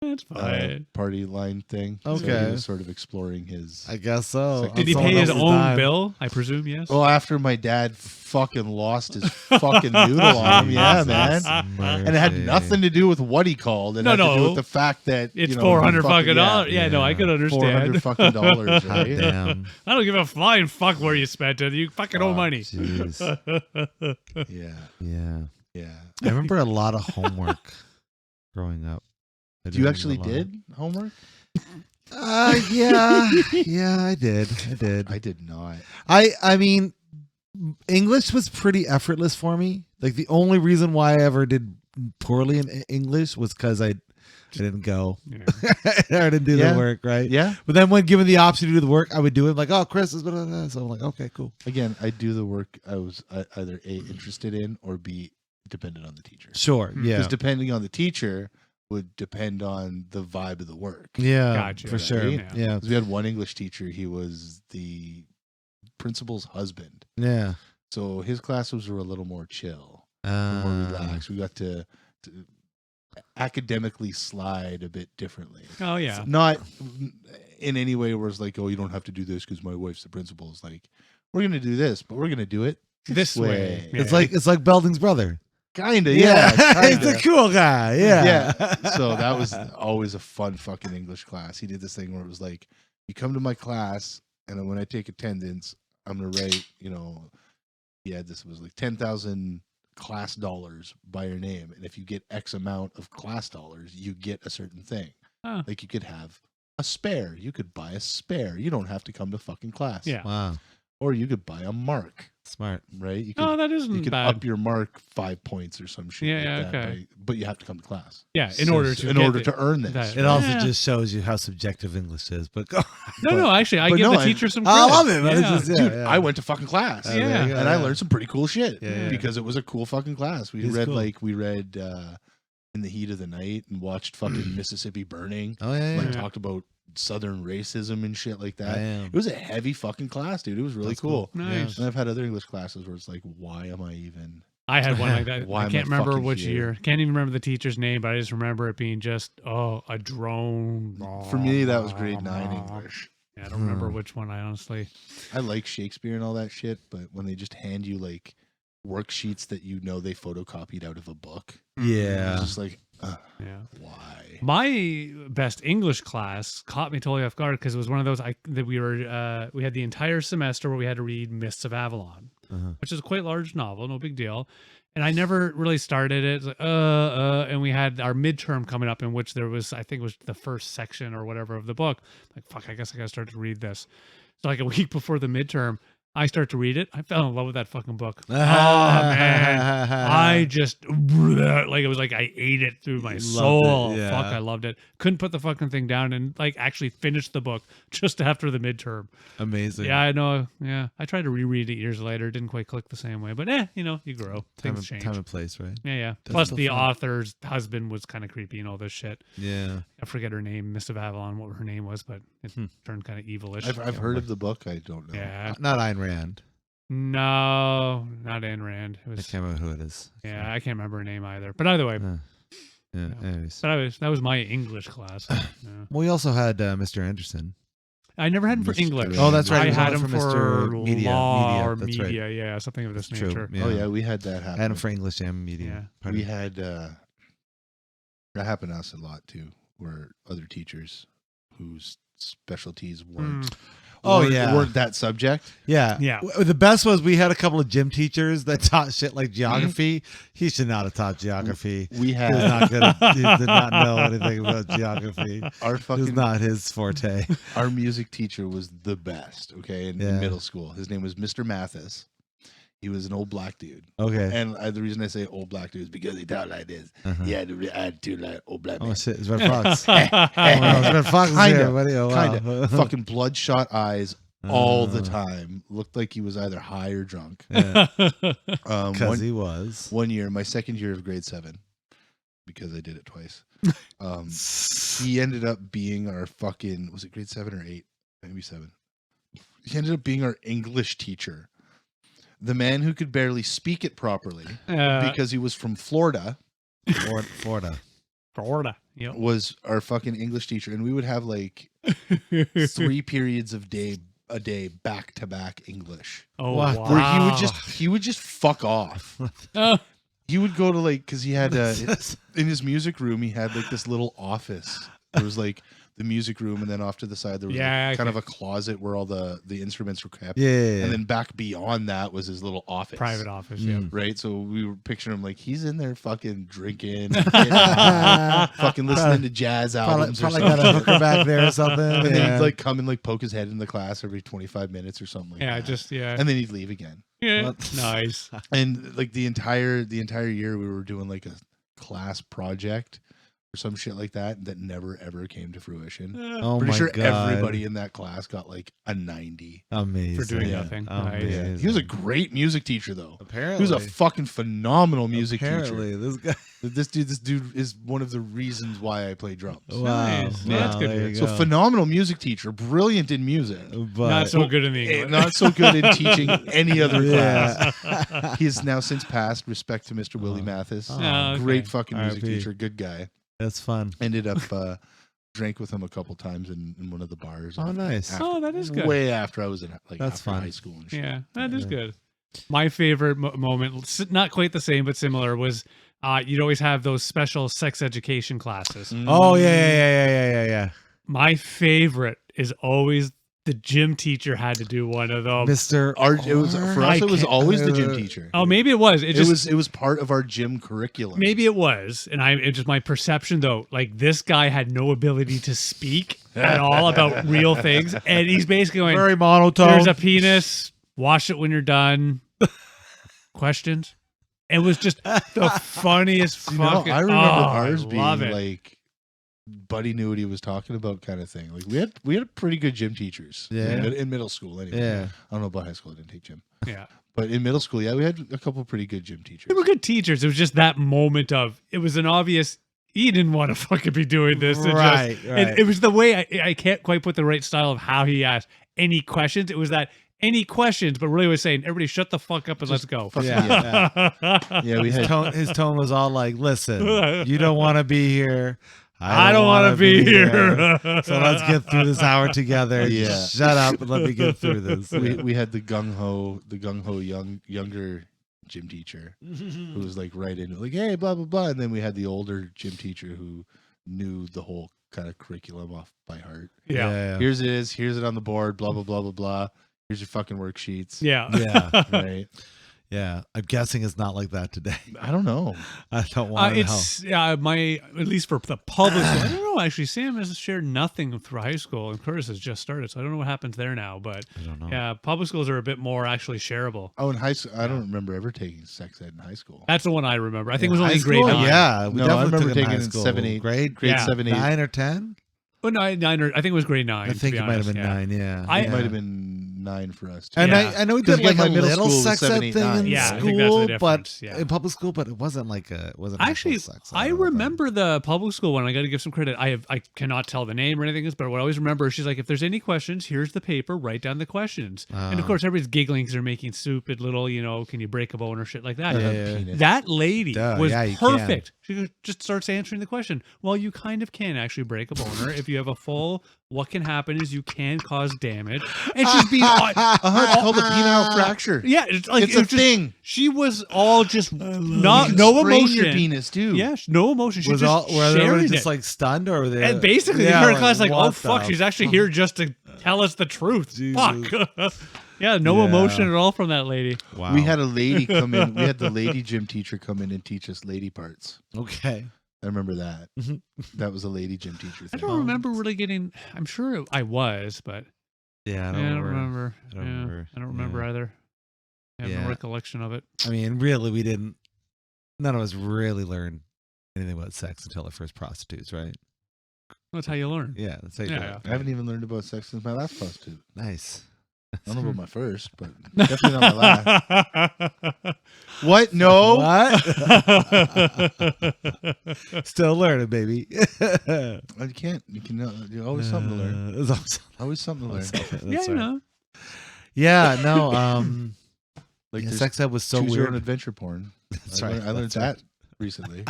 That's fine.
party line thing. So
Okay.
he was sort of exploring his.
I guess so.
Did
Did he
On
pay
someone
his
else's
own
dime.
bill? I presume, yes.
Well, after my dad fucking lost his fucking noodle on him, yeah, man. And it had nothing to do with what he called. It
No,
had to do
no.
with the fact that
It's
you know,
$400
fucking
fucking dollars. Yeah, no, I
Yeah.
could understand.
$400 fucking dollars,
God
right?
damn.
I don't give a flying fuck where you spent it. You fucking owe
Fuck.
money.
Jeez.
Yeah,
Yeah.
yeah.
I remember a lot of homework growing up. I
You
do
actually
remember a lot.
did homework?
Yeah. Yeah, I did.
I did not.
I mean, English was pretty effortless for me. Like the only reason why I ever did poorly in English was because I didn't go.
Yeah.
I didn't do
Yeah.
the work, right?
Yeah.
But then when given the option to do the work, I would do it. Like, oh, Chris is blah, blah, blah. So I'm like, okay, cool.
Again, I do the work I was either A, interested in, or B, dependent on the teacher.
Sure. Yeah.
Because depending on the teacher would depend on the vibe of the work.
Yeah.
Gotcha.
For sure.
Right?
Yeah.
'Cause we had one English teacher, he was the principal's husband.
Yeah.
So his classes were a little more chill, more
Uh,
relaxed. We got to academically slide a bit differently.
Oh, yeah.
Not in any way where it's like, oh, you don't have to do this because my wife's the principal. It's like, we're going to do this, but we're going to do it
This way.
it's
Yeah.
like Belding's brother.
Kind of, yeah.
He's
kinda.
a cool guy. Yeah.
Yeah. So that was always a fun fucking English class. He did this thing where it was like, you come to my class, and then when I take attendance, I'm going to write, this was like 10,000 class dollars by your name. And if you get X amount of class dollars, you get a certain thing.
Oh.
Like you could have a spare. You could buy a spare. You don't have to come to fucking class.
Yeah.
Wow.
Or you could buy a mark,
Smart.
right? You could,
Oh, that
you
isn't
could
bad.
up your mark 5 points or some shit.
Yeah,
like
yeah,
that,
okay.
right? But you have to come to class.
Yeah, in order to
earn this.
that-
It also
Yeah.
just shows you how subjective English is. But go.
No, actually, I
but
give
no,
the
I-
teacher some
I
credit.
love it, but it's
Yeah.
just-
Dude,
yeah.
I went to fucking class.
Yeah.
there you go,
And I
yeah.
learned some pretty cool shit
Yeah, yeah.
because it was a cool fucking class. We
It's
read
cool.
we read In the Heat of the Night and watched fucking Mississippi Burning.
Oh yeah.
Like
yeah.
talked about Southern racism and shit like that.
Damn.
It was a heavy fucking class, dude. It was really
That's
cool.
Nice.
And I've had other English classes where it's like, why am I even?
I had one like that.
Why
I
am I
can't remember
fucking
which
here?
year. Can't even remember the teacher's name, but I just remember it being just a drone.
For me, that was grade 9 English.
Yeah, I don't remember
Hmm.
which one. I honestly.
I like Shakespeare and all that shit, but when they just hand you like worksheets that they photocopied out of a book,
Yeah.
it's just like,
Yeah.
why?
My best English class caught me totally off guard because it was one of those that we had the entire semester where we had to read Mists of Avalon,
Uh-huh.
which is a quite large novel, no big deal. And I never really started it. It's like, and we had our midterm coming up in which there was, I think it was the first section or whatever of the book. Like, fuck, I guess I got to start to read this. So like a week before the midterm, I start to read it. I fell in love with that fucking book. Oh man, I just like it was like I ate it through my
You loved
soul.
it, yeah.
Fuck, I loved it. Couldn't put the fucking thing down and like actually finish the book just after the midterm.
Amazing.
Yeah, I know. Yeah, I tried to reread it years later. It didn't quite click the same way, but you know, you grow. Things change.
Time and place, right?
Yeah.
That's
Plus,
still
the
fun.
author's husband was kind of creepy and all this shit.
Yeah.
I forget her name, Miss of Avalon, what her name was, but it turned kind of evilish.
I've heard of the book. I don't know.
Yeah.
Not Ayn Rand.
No, not Ayn Rand. It
I
was.
can't remember who it is.
Yeah, I can't remember her name either. But either way,
Yeah. Anyways.
but that was my English class. Yeah.
Well, we also had Mr. Anderson.
I never had him for
Mr.
English.
Oh, that's right.
I
It was
had
one
him
for
for
Mr. Media.
law or
That's right.
media. Yeah, something of this
That's true.
nature.
Yeah.
Oh yeah, we had that
I
happen.
had him for English and media.
Yeah.
Pardon
We
me.
had that happened to us a lot too, where other teachers whose specialties weren't
Oh,
weren't-
yeah.
weren't that subject.
Yeah.
Yeah.
The best was we had a couple of gym teachers that taught shit like geography. He should not have taught geography.
We
He was
had
not good. He did not know anything about geography.
our
It was
fucking
not his forte.
our music teacher was the best. Okay, in
Yeah.
middle school, his name was Mr. Mathis. He was an old black dude,
Okay.
and the reason I say old black dude is because he talked like this.
Uh-huh.
He had to add to like old black
Oh
man.
shit! It's Red Fox. Oh, it's Red Fox is
Kinda,
here, buddy. Oh, wow.
Kinda fucking bloodshot eyes all the
Uh,
time. Looked like he was either high or drunk.
Yeah,
One,
because he was.
one year, my second year of grade 7, because I did it twice. He ended up being our fucking, was it grade 7 or 8? Maybe 7. He ended up being our English teacher. The man who could barely speak it properly because he was from Florida
Florida.
Florida. Yep.
was our fucking English teacher. And we would have like 3 periods of a day back to back English.
Oh,
What?
wow.
Where he would just fuck off. He would go to like, because he had in his music room, he had like this little office. There was like the music room, and then off to the side there was
Yeah,
like, kind
okay.
of a closet where all the instruments were kept.
Yeah.
And then back beyond that was his little office.
Private office. Yeah.
Right, so we were picturing him like he's in there fucking drinking, fucking listening to jazz albums.
Probably
or
got a
something.
hooker back there or something.
And then
Yeah.
he'd like come and like poke his head in the class every 25 minutes or something like
Yeah.
that.
Yeah.
And then he'd leave again.
Yeah.
What?
Nice.
And like the entire year we were doing like a class project or some shit like that never ever came to fruition.
Oh
Pretty
my
sure
God.
everybody in that class got like a 90.
Amazing.
For doing
Yeah.
nothing.
Amazing.
Nice.
He was a great music teacher though.
Apparently.
He was a fucking phenomenal music
Apparently,
teacher.
this guy.
This dude is one of the reasons why I play drums.
Wow.
Nice.
Wow,
That's good to
there
hear.
you
So
go.
phenomenal music teacher, brilliant in music.
But,
Not so good in the English.
Not so good in teaching any other
Yeah.
class. He has now since passed. Respect to Mr. Willie Mathis.
Oh,
okay.
Great fucking music
R.I.P.
teacher, good guy.
That's fun.
Ended up drank with him a couple times in one of the bars.
Oh, nice.
Oh, that is good.
Way after I was in like
That's
after
fun.
high school and shit.
Yeah, that is
Yeah.
good. My favorite moment, not quite the same, but similar, was you'd always have those special sex education classes.
Oh yeah.
My favorite is always the gym teacher had to do one of them.
Mr.
It was for us.
I
It was
can't-
always the gym teacher.
Oh, maybe it was. It just
It was part of our gym curriculum.
maybe it was, and it's just my perception though. Like this guy had no ability to speak at all about real things, and he's basically going,
Very monotone.
"There's a penis. Wash it when you're done." Questions. It was just the funniest
You know,
fucking.
I remember ours
I love
being
it.
like, Buddy knew what he was talking about, kind of thing. Like we had pretty good gym teachers.
Yeah.
In middle school, anyway.
Yeah.
I don't know about high school. I didn't take gym,
Yeah,
but in middle school, yeah, we had a couple pretty good gym teachers.
they were good teachers. It was just that moment of it was an obvious. He didn't want to fucking be doing this. It
Right,
just,
right.
And it was the way I can't quite put the right style of how he asked any questions. It was that any questions, but really was saying, everybody shut the fuck up and let's go.
Yeah.
Yeah, we had
His tone was all like, "Listen, you don't want to be here.
I don't want
wanna
to be here.
So let's get through this hour together.
Yeah.
Just shut up and let me get through this."
we had the gung ho younger gym teacher who was like right into it, like, hey, blah blah blah, and then we had the older gym teacher who knew the whole kind of curriculum off by heart.
Yeah.
Here's it on the board, blah blah blah blah blah. Here's your fucking worksheets.
Yeah.
Yeah.
Right.
Yeah, I'm guessing it's not like that today.
I don't know.
I don't want to know.
It's at least for the public school. I don't know. Actually, Sam has shared nothing through high school, and Curtis has just started, so I don't know what happens there now. But
I don't know.
yeah, public schools are a bit more actually shareable.
Oh, in high school, I don't remember ever taking sex ed in high school.
That's the one I remember. I think it was
High
only in grade
school?
9.
Yeah, we
No, I
definitely
remember
took it in
taking
high
it in
school.
7, 8,
grade
Yeah.
7, 8.
9 or 10.
Oh, 9, I think it was grade 9.
I think
to
it
be
might have
honest,
been
yeah.
9. Yeah,
I-
It
yeah.
might have been 9 for us too.
And
Yeah.
I know we
'Cause,
did
yeah,
like
my
a
middle
little
school was
sex
7,
ed
8,
thing
9.
in
Yeah, I think
school,
that's the
but
difference, yeah.
in public school, but it wasn't like a
Actually,
actual sex ed,
I
don't think.
remember the public school one. I got to give some credit. I cannot tell the name or anything, but what I always remember is she's like, if there's any questions, here's the paper, write down the questions. And of course, everybody's giggling because they're making stupid little, can you break a bone or shit like that.
Yeah.
Penis.
That lady
Duh,
was
yeah, you can.
perfect. She just starts answering the question. Well, you kind of can actually break a boner if you have a full. What can happen is you can cause damage, and she's being
It's called a penile fracture.
yeah, it's like
It's a
just-
thing.
She was all just
You
not
can
no
sprain
emotion.
your penis too.
Yeah, no emotion. She
Was
just
all were they
sharing
just
it.
like stunned or were they?
And basically,
yeah,
the entire class like, oh
what
fuck,
the
she's actually here just to tell us the truth.
Jesus.
Fuck. Yeah, no
Yeah.
emotion at all from that lady.
Wow.
We had a lady come in. We had the lady gym teacher come in and teach us lady parts.
okay.
I remember that.
Mhm.
That was a lady gym teacher
I
thing.
don't remember really getting. I'm sure I was, but
Yeah,
I don't remember.
I don't remember.
I don't remember
Yeah.
either. I have
Yeah.
no recollection of it.
I mean, really, we didn't. None of us really learned anything about sex until our first prostitutes, right?
That's how you learn.
Yeah, that's how you
Yeah,
do
yeah.
it.
I haven't even learned about sex since my last prostitute.
Nice.
I don't know about my first, but definitely not my last. What? No.
What? Still learning, baby.
You can't. You can. There's always something to learn.
There's
Always something to learn.
Yeah, you know.
Yeah, no.
Like
Yeah,
there's
sex ed was so
choose your own
weird.
adventure porn.
That's
I
right.
learned, I learned
that's
that recently.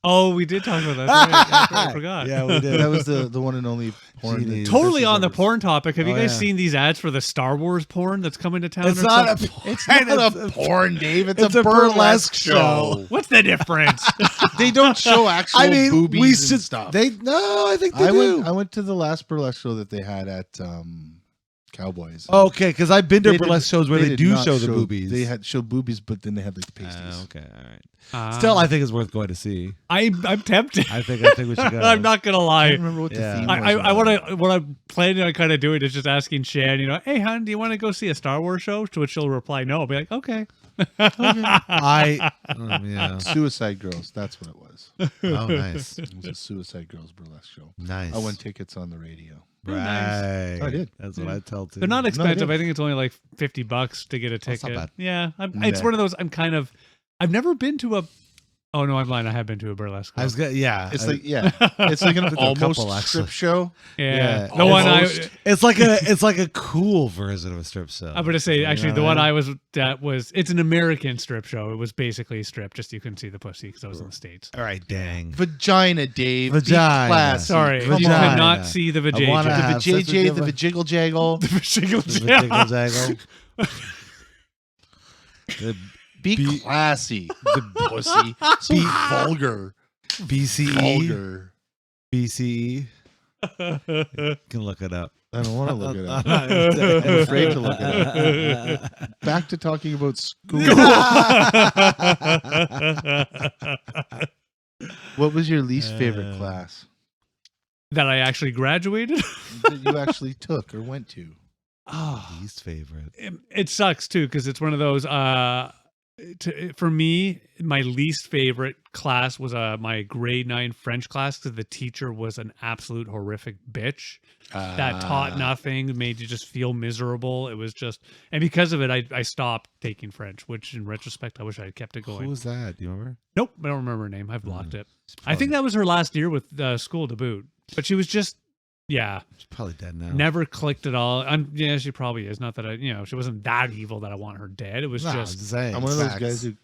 Oh, we did talk about that. That's right. I forgot.
Yeah, we did.
That was the one and only porn.
Genie.
that
Totally
Chris has
on the
ever-
porn topic. Have you
Oh,
guys
yeah.
seen these ads for the Star Wars porn that's coming to town?
It's
or
not a
something?
porn.
It's not a porn, Dave. It's a
burlesque
burlesque
show.
show.
What's the difference?
They don't show actual
I mean,
boobies
we
and
should.
stuff.
I think they
I
do.
went to the last burlesque show that they had at Cowboys.
Okay, because I've been to
They did-
burlesque shows where they
did
do
not
show the boobies.
They had showed boobies, but then they had like the pasties.
Okay, all right. Still, I think it's worth going to see.
I'm tempted.
I think we should go.
I'm not gonna
I
lie.
don't remember what the
Yeah.
theme
I
was.
want to. What I'm planning on kind of doing is just asking Shan, hey, hon, do you want to go see a Star Wars show? To which she'll reply, no. I'll be like, okay.
Yeah.
Suicide Girls. That's what it was.
Oh, nice,
It was a Suicide Girls burlesque show.
nice.
I won tickets on the radio.
Right.
I did.
That's what I tell too.
They're not expensive.
did.
I think it's only like $50 to get a
That's not
ticket.
bad.
Yeah, it's one of those. I've never been to a. Oh no, I'm lying. I have been to a burlesque.
I was
club.
gonna. Yeah.
It's like it's like an
to a
almost
couple, actually.
strip show.
Yeah,
yeah,
the one
almost.
It's like a cool version of a strip show.
I'm gonna say
You
actually
know
the
what
one
I
I was that was it's an American strip show. It was basically a strip, just you couldn't see the pussy because I was in the States.
All right, dang.
Vagina, Dave. Be
Vagina.
classy.
Sorry,
Come
you
on.
Vagina.
cannot see the
wanna
vajayjay.
The
have sex with
vajayjay,
you,
the
but-
vajiggle jaggle.
The vajiggle
The
jaggle.
jiggle jaggle. The
Be classy. The pussy. So vulgar.
BCE.
Vulgar.
BCE. You can look it up.
I don't want to look it up.
I'm
I'm afraid to look it up. Back to talking about school. What was your least favorite class
That I actually graduated.
that you actually took or went to?
Least favorite.
It sucks too because it's one of those. For me, my least favorite class was my grade 9 French class because the teacher was an absolute horrific bitch that taught nothing, made you just feel miserable. It was just, and because of it, I stopped taking French. Which, in retrospect, I wish I had kept it going.
Who was that? Do you remember?
Nope, I don't remember her name. I've blocked it. I think that was her last year with school to boot. But she was just, yeah,
She's probably dead now.
never clicked at all. Yeah, she probably is. Not that she wasn't that evil that I want her dead. It was
No,
just,
I'm saying,
I'm one of those
facts.
guys who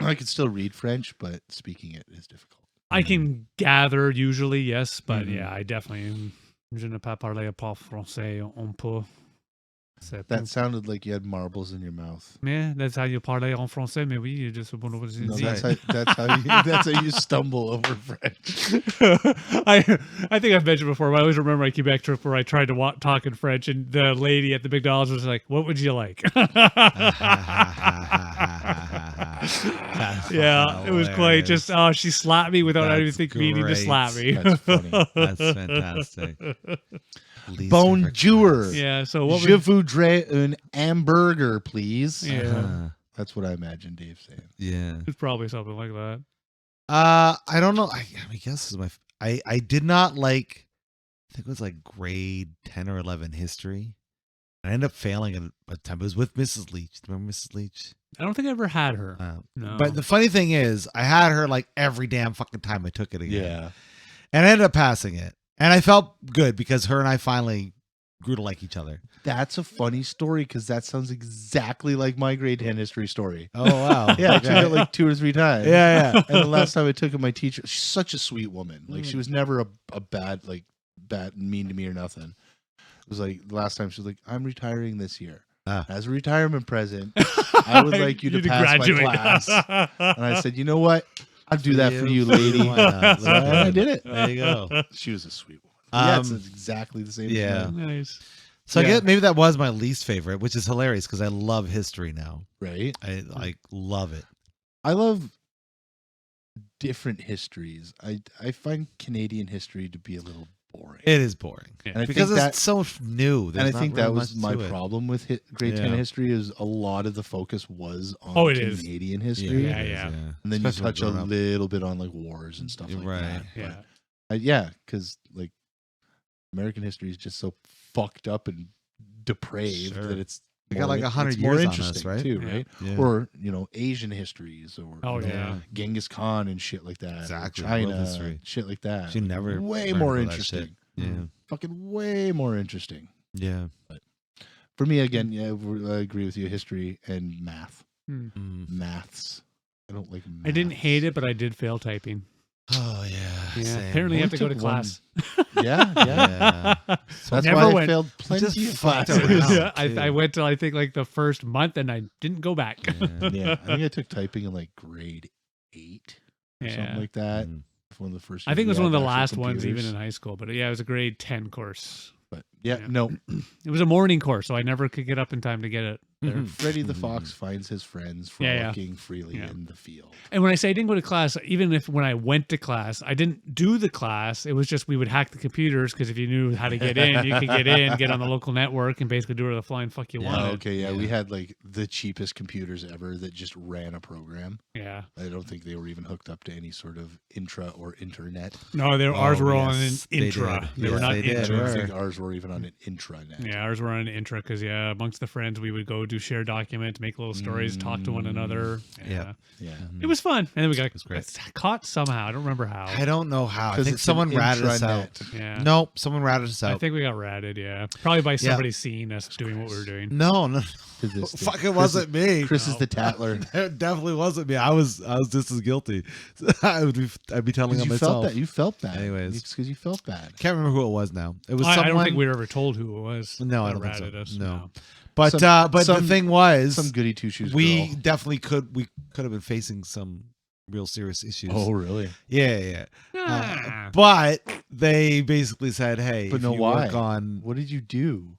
I can still read French, but speaking it is difficult.
I can gather usually, yes, but
Mhm.
yeah, I definitely, je ne pas parler pas français un peu.
That sounded like you had marbles in your mouth.
Mais that's how you parle en français. Mais oui, je sais pas what
No,
it
that's how you stumble over French.
I think I've mentioned before, but I always remember my Quebec trip where I tried to talk in French, and the lady at the McDonald's was like, "What would you like?" Yeah, it was quite just. Oh, she slapped me without
That's
even meaning to slap me.
That's funny.
That's fantastic.
Bonjour.
Yeah. So what?
Je voudrais un hamburger, please.
Yeah.
Uh-huh.
That's what I imagine Dave saying.
Yeah.
It's probably something like that.
I don't know. I guess this is my. I did not like. I think it was like grade 10 or 11 history. I ended up failing at a time. It was with Mrs. Leach. Remember Mrs. Leach?
I don't think I ever had her. No.
But the funny thing is, I had her like every damn fucking time I took it again.
Yeah.
And I ended up passing it. And I felt good because her and I finally grew to like each other.
That's a funny story because that sounds exactly like my grade 10 history story.
Oh, wow.
Yeah, I took it like 2 or 3 times.
Yeah, yeah.
And the last time I took it, my teacher, she's such a sweet woman. Like, she was never a bad, mean to me or nothing. It was like, the last time she was like, I'm retiring this year. As a retirement present, I would like you to pass
graduate.
my class. And I said, you know what? I'll do that for you, lady.
Why not?
So I did it.
There you go.
She was a sweet woman. Yeah, it's exactly the same.
Yeah.
thing.
Nice.
So I
Yeah.
guess maybe that was my least favorite, which is hilarious because I love history now.
Right?
I like love it.
I love different histories. I find Canadian history to be a little boring.
It is boring.
Yeah.
And I
Because
think
it's so new.
and I
There's not
think
really
that was
much
my
to it.
problem with grade 10
Yeah.
history is a lot of the focus was on
Oh, it is.
Canadian history.
Yeah,
it is,
yeah.
And then
Especially
you touch a
growing up.
little bit on like wars and stuff like
Right.
that.
Yeah.
But, yeah, because like American history is just so fucked up and depraved
Sure.
that it's
We got like 100
it's more
years on us,
interesting
right?
too,
Yeah.
right?
Yeah.
Or Asian histories, or
Oh,
you know,
yeah.
Genghis Khan and shit like that. or
Exactly,
China
world history.
shit like that.
She never
way
learned
more
about that shit.
interesting.
Yeah.
Fucking way more interesting.
Yeah.
For me, again, yeah, I agree with you. History and math.
Mm.
Maths. I don't like maths.
I didn't hate it, but I did fail typing.
Oh yeah.
Yeah.
Same.
Apparently, you have to go to
took one.
class.
Yeah, yeah.
Yeah.
That's
Never
why I
went.
failed plenty
Just
of
fucked
classes.
around.
Yeah,
too.
I went till I think like the first month, and I didn't go back.
Yeah, I think I took typing in like grade 8 or
Yeah.
something like that.
Mm.
One of the first.
I think it
years
was
we
one of
had
the
actual
last ones, even
computers.
in high school. But yeah, it was a grade 10 course.
But yeah,
Yeah.
no.
It was a morning course, so I never could get up in time to get it there.
Freddy the Fox finds his friends
Yeah, yeah.
frolicking freely
Yeah.
in the field.
And when I say I didn't go to class, even if when I went to class, I didn't do the class. It was just we would hack the computers because if you knew how to get in, you could get in, get on the local network, and basically do whatever the flying fuck you
Yeah.
wanted.
Oh, okay, yeah, we
Yeah.
had like the cheapest computers ever that just ran a program.
Yeah.
I don't think they were even hooked up to any sort of intra or internet.
No, ours
Oh,
were on an
yes, they
intra.
did.
They were
Yes,
not
they did.
I
intra.
don't
Sure.
think ours were even on an intranet.
Yeah, ours were on an intra because amongst the friends we would go do share documents, make little stories, talk to one another.
Yeah.
Yeah.
It was fun, and then we got
was great.
caught somehow. I don't remember how.
I don't know how. I
'Cause
think
it's
someone
an
ratted us out.
intranet.
Yeah,
Nope, someone ratted us
I
out.
think we got ratted. Yeah, probably by somebody seeing us doing what we were doing.
No, no.
To this day.
Fuck, it wasn't me.
Chris is the tattler.
It definitely wasn't me. I was just as guilty. I'd be telling on
You
myself.
felt that. You felt bad.
Anyways.
It's because you felt bad.
Can't remember who it was now. It was
I
someone.
don't think we were ever told who it was.
No, I
that
don't think so.
ratted us.
No. But
Some-
the
some-
thing was,
Some goody two shoes.
we
girl.
definitely could have been facing some real serious issues.
Oh, really?
Yeah.
Ah.
But they basically said, "Hey,
But
if
no,
you
why?
work on."
What did you do?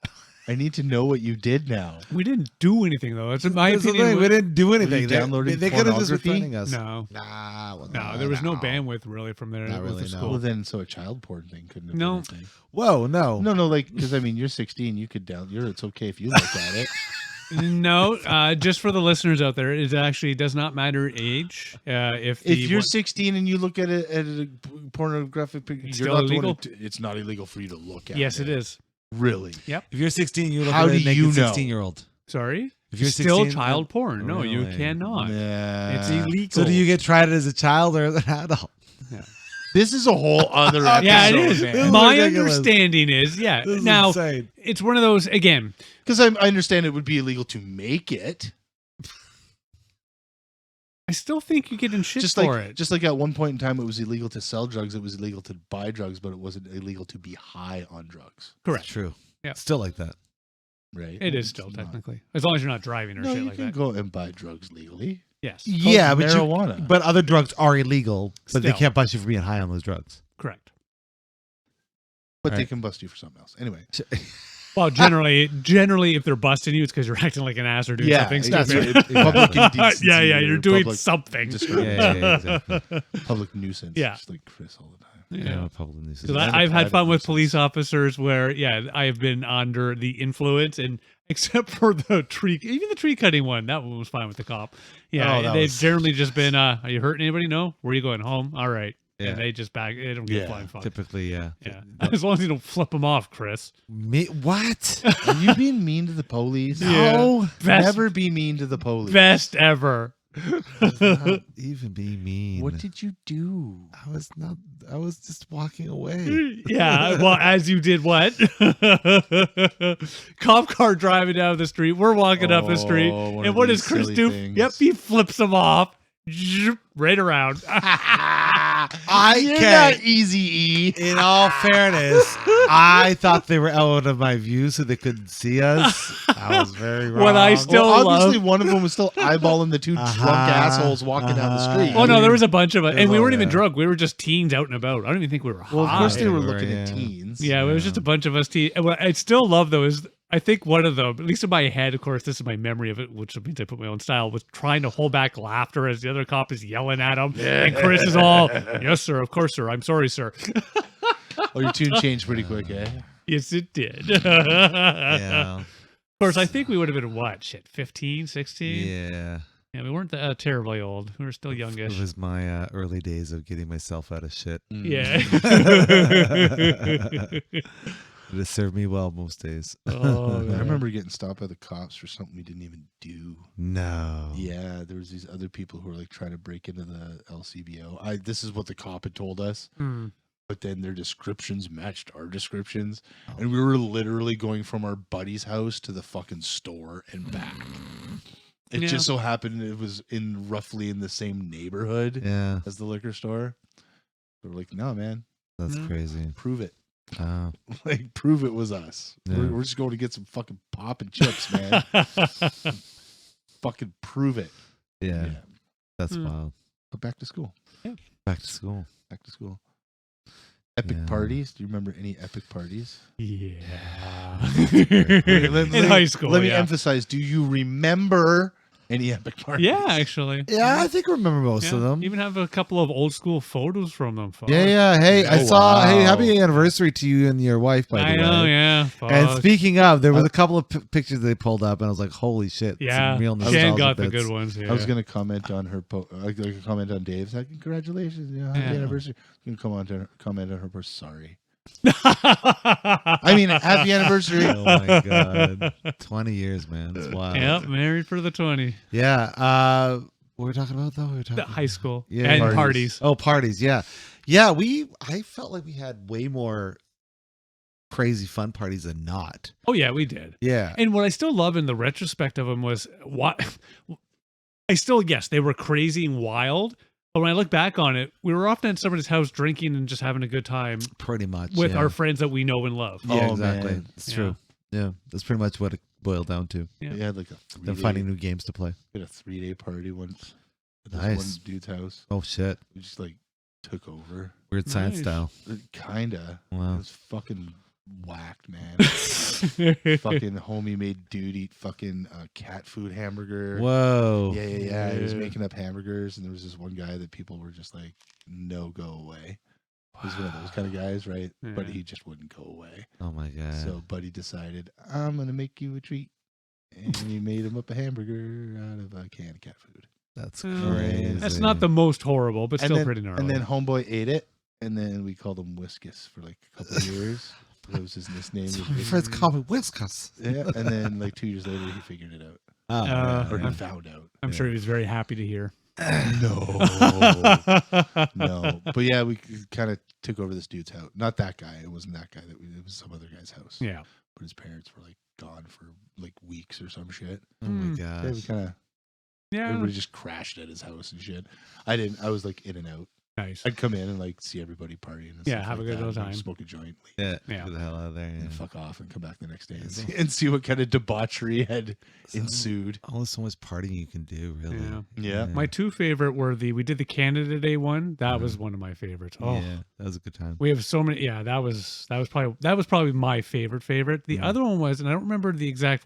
I need to know what you did now.
We didn't do anything though. That's in my
That's the
opinion.
thing, we didn't do anything.
you
They,
downloading
they could have just been
pornography?
threatening us.
No,
Nah, well,
no, there was no
no.
bandwidth really from there.
Not
with
really,
the
no.
school.
Well, then, so a child porn thing couldn't have
No.
been a thing.
Whoa, no.
No, like, because I mean, you're 16, you could it's okay if you look at it.
No, just for the listeners out there, it actually does not matter age. If
If you're 16 and you look at a pornographic picture,
It's
you're
still
not the one
illegal?
it's not illegal for you to look at.
yes, it is.
Really?
If you're 16, you look
How
at a
do
naked
you know?
16-year-old.
Sorry,
If you're
still
16,
child porn. No, you
Really?
cannot.
Nah.
It's illegal.
So do you get tried as a child or as an adult?
This is a whole other episode.
Yeah, it is.
man.
This is
My
ridiculous.
understanding is,
This is
now
insane.
it's one of those again.
Because I understand it would be illegal to make it.
I still think you get in shit
Just
for
like,
it.
just like at one point in time, it was illegal to sell drugs. It was illegal to buy drugs, but it wasn't illegal to be high on drugs.
Correct.
True.
Yeah.
Still like that.
right?
It is
It's
still
not-
technically, as long as you're not driving or
No,
shit
you
like
can
that.
go and buy drugs legally.
Yes,
Yeah, but
marijuana.
but other drugs are illegal, but they
Still.
can't bust you for being high on those drugs.
correct.
But they
Right.
can bust you for something else. Anyway.
Well, generally, if they're busting you, it's because you're acting like an ass or doing
Yeah,
something
that's
stupid.
right. Public indecency
yeah,
or
you're doing
public
something.
disturbance.
Yeah, exactly.
Public nuisance.
Yeah.
Just like Chris all the time.
Yeah, probably nuisance.
Because
And a
I've had
private
fun with
nuisance.
police officers where, I have been under the influence, and except for the tree cutting one, that one was fine with the cop. Yeah,
Oh, that
they've
was-
generally just been, are you hurting anybody? No? Where are you going? Home? All right.
Yeah.
And they just they don't give a
Yeah,
flying fuck.
Typically, yeah.
Yeah. As long as you don't flip them off, Chris.
Me, what?
Are you being mean to the police?
Yeah.
No.
Best-
Never be mean to the police.
Best ever.
Not even being mean.
What did you do?
I was not. I was just walking away.
Yeah, well, as you did what? Cop car driving down the street. We're walking up the street.
Oh, one
And
of
what does
these
Chris
silly
do?
things.
Yep, he flips them off. Zhup, right around.
You're
can't.
not easy E.
In all fairness, I thought they were out of my view, so they couldn't see us. I was very wrong.
What I still
Well, obviously
love.
one of them was still eyeballing the two drunk assholes walking down the street.
Oh no, there was a bunch of us, and we
Oh,
weren't even
yeah.
drunk. We were just teens out and about. I don't even think we were high.
Well, of course they were
They were,
looking at
yeah.
teens.
Yeah, it was just a bunch of us teens. And what I still love though is I think one of them, at least in my head, of course, this is my memory of it, which means I put my own style, was trying to hold back laughter as the other cop is yelling at him, and Chris is all, "Yes, sir. Of course, sir. I'm sorry, sir."
Oh, your tune changed pretty quick, eh?
Yes, it did.
Yeah.
Of course, I think we would have been what, 15, 16?
Yeah.
Yeah, we weren't that terribly old. We were still
It
youngish.
was my early days of getting myself out of shit.
Yeah.
It has served me well most days.
Oh,
I
man.
remember getting stopped by the cops for something we didn't even do.
No.
Yeah, there was these other people who were like trying to break into the LCBO. This is what the cop had told us,
Hmm.
but then their descriptions matched our descriptions,
Oh.
and we were literally going from our buddy's house to the fucking store and back. It
Yeah.
just so happened it was roughly in the same neighborhood
Yeah,
as the liquor store. We're like, no, man,
that's
Yeah.
crazy.
prove it.
Oh,
Like, prove it was us.
Yeah.
We're just going to get some fucking pop and chips, man. Fucking prove it.
yeah, that's
Hmm.
wild.
But back to school.
Back to school.
Back to school. Epic
Yeah.
parties. Do you remember any epic parties?
Yeah.
Let
In high school.
Let me
yeah.
emphasize. Do you remember any epic parties?
Yeah, actually.
Yeah, I think I remember most
Yeah,
of them.
Even have a couple of old school photos from them. Fuck.
Yeah, yeah. Hey, I
Oh,
saw. Hey,
wow.
happy anniversary to you and your wife, by the
I
way.
know, yeah.
And
Fuck.
speaking of, there was a couple of pictures they pulled up, and I was like, "Holy shit!"
yeah,
some real
Jen
nostalgia
got the
bits.
good ones. Yeah.
I was gonna comment on her. Comment on Dave's. Like, congratulations, happy
Yeah.
anniversary. You can comment on her post. Sorry. I mean, happy anniversary.
Oh my god, 20 years, man. It's wild.
Yep, married for the 20.
Yeah. What were we talking about though? We were talking
The high school.
Yeah,
and
parties.
parties.
Oh, parties. Yeah, yeah. I felt like we had way more crazy fun parties than not.
Oh, yeah, we did.
Yeah.
And what I still love in the retrospect of them was what yes, they were crazy and wild. But when I look back on it, we were often at somebody's house drinking and just having a good time
Pretty much.
with
yeah.
our friends that we know and love.
Yeah,
Oh,
exactly.
man.
It's
Yeah.
true. Yeah, that's pretty much what it boiled down to.
Yeah.
We had like a
Them finding new games to play.
We had a 3-day party once at this
Nice.
one dude's house.
Oh shit!
We just like took over.
Weird science
Nice.
style.
Kinda. It
Wow.
was fucking whacked, man. Fucking homie made dude eat fucking cat food hamburger.
Whoa.
Yeah. He was
Yeah.
making up hamburgers, and there was this one guy that people were just like, "No, go away." He was one of those kind of guys, right? But
Yeah.
he just wouldn't go away.
Oh my god.
So Buddy decided, I'm gonna make you a treat, and he made him up a hamburger out of a can of cat food.
That's
Oh,
crazy.
That's not the most horrible, but still
then,
pretty gnarly.
And then homeboy ate it, and then we called him Whiskus for like a couple of years. That was his name. Was
My friends
Whiskus.
call me Whiskas.
Yeah, and then like 2 years later, he figured it out,
Oh,
Uh,
or he
I'm-
found out.
I'm sure he was very happy to hear.
No, no, but yeah, we kind of took over this dude's house. Not that guy. It wasn't that guy. It was some other guy's house.
Yeah.
But his parents were like gone for like weeks or some shit.
oh my
Mm.
Yeah, we
gosh.
kind of
Yeah.
everybody just crashed at his house and shit. I didn't. I was like in and out.
Nice.
I'd come in and like see everybody partying. And
Yeah,
stuff
have a
like
good
that,
old
and, like,
time.
smoke a joint,
Yeah,
Yeah.
get the hell out of there. Yeah.
and fuck off, and come back the next day and see what kind of debauchery had ensued.
Only so much partying you can do, really.
Yeah.
Yeah.
My two favorite were we did the Canada Day one. That was one of my favorites. Oh,
Yeah, that was a good time.
we have so many. Yeah, that was probably my favorite. The other one was, and I don't remember the exact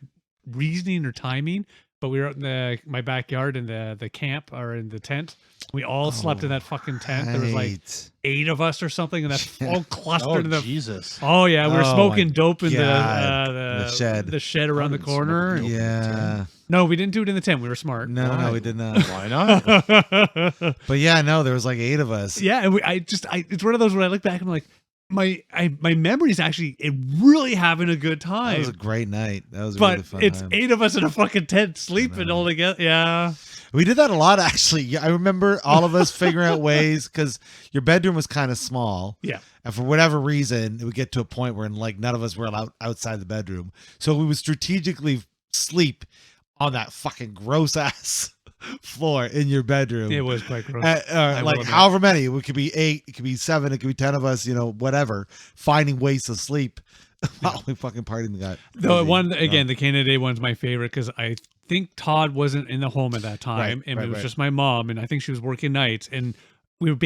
reasoning or timing, but we were out in my backyard in the camp or in the tent. We all slept in that fucking tent. There was like
Right.
8 of us or something, and that's all clustered
Oh
in the.
Jesus!
Oh yeah, we were
Oh,
smoking
my
dope in
God.
the shed around the
didn't smoke
corner.
dope.
Yeah.
No, we didn't do it in the tent. We were smart.
No, we did not.
Why not?
But yeah, no, there was like 8 of us.
Yeah, and it's one of those when I look back, I'm like, my memory is actually really having a good
That
time.
was a great night. That was a
But
really fun
it's
time.
8 of us in a fucking tent sleeping all together. Yeah.
We did that a lot, actually. Yeah, I remember all of us figuring out ways because your bedroom was kind of small.
Yeah.
And for whatever reason, it would get to a point where like none of us were allowed outside the bedroom. So we would strategically sleep on that fucking gross ass floor in your bedroom.
It was quite gross.
Like
will admit.
however many, it could be 8, it could be 7, it could be 10 of us, whatever, finding ways to sleep while we fucking partying.
The Canada Day one's my favorite because I think Todd wasn't in the home at that time, and it was just my mom, and I think she was working nights, and we were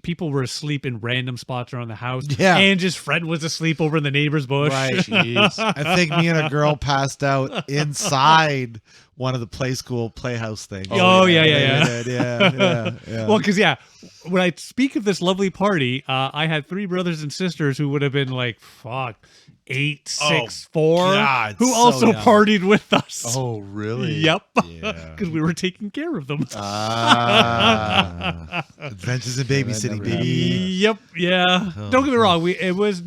people were asleep in random spots around the house.
Yeah.
And just Fred was asleep over in the neighbor's bush.
Right. Jeez. I think me and a girl passed out inside one of the playhouse things.
Oh, yeah.
Yeah.
Well, because when I speak of this lovely party, I had 3 brothers and sisters who would have been like, 8, 6, 4,
God,
who
so
also
young.
partied with us.
Oh really?
Yep.
Yeah.
Because we were taking care of them.
Adventures in babysitting,
never
baby.
Yep. Yeah.
Oh,
Don't get me wrong.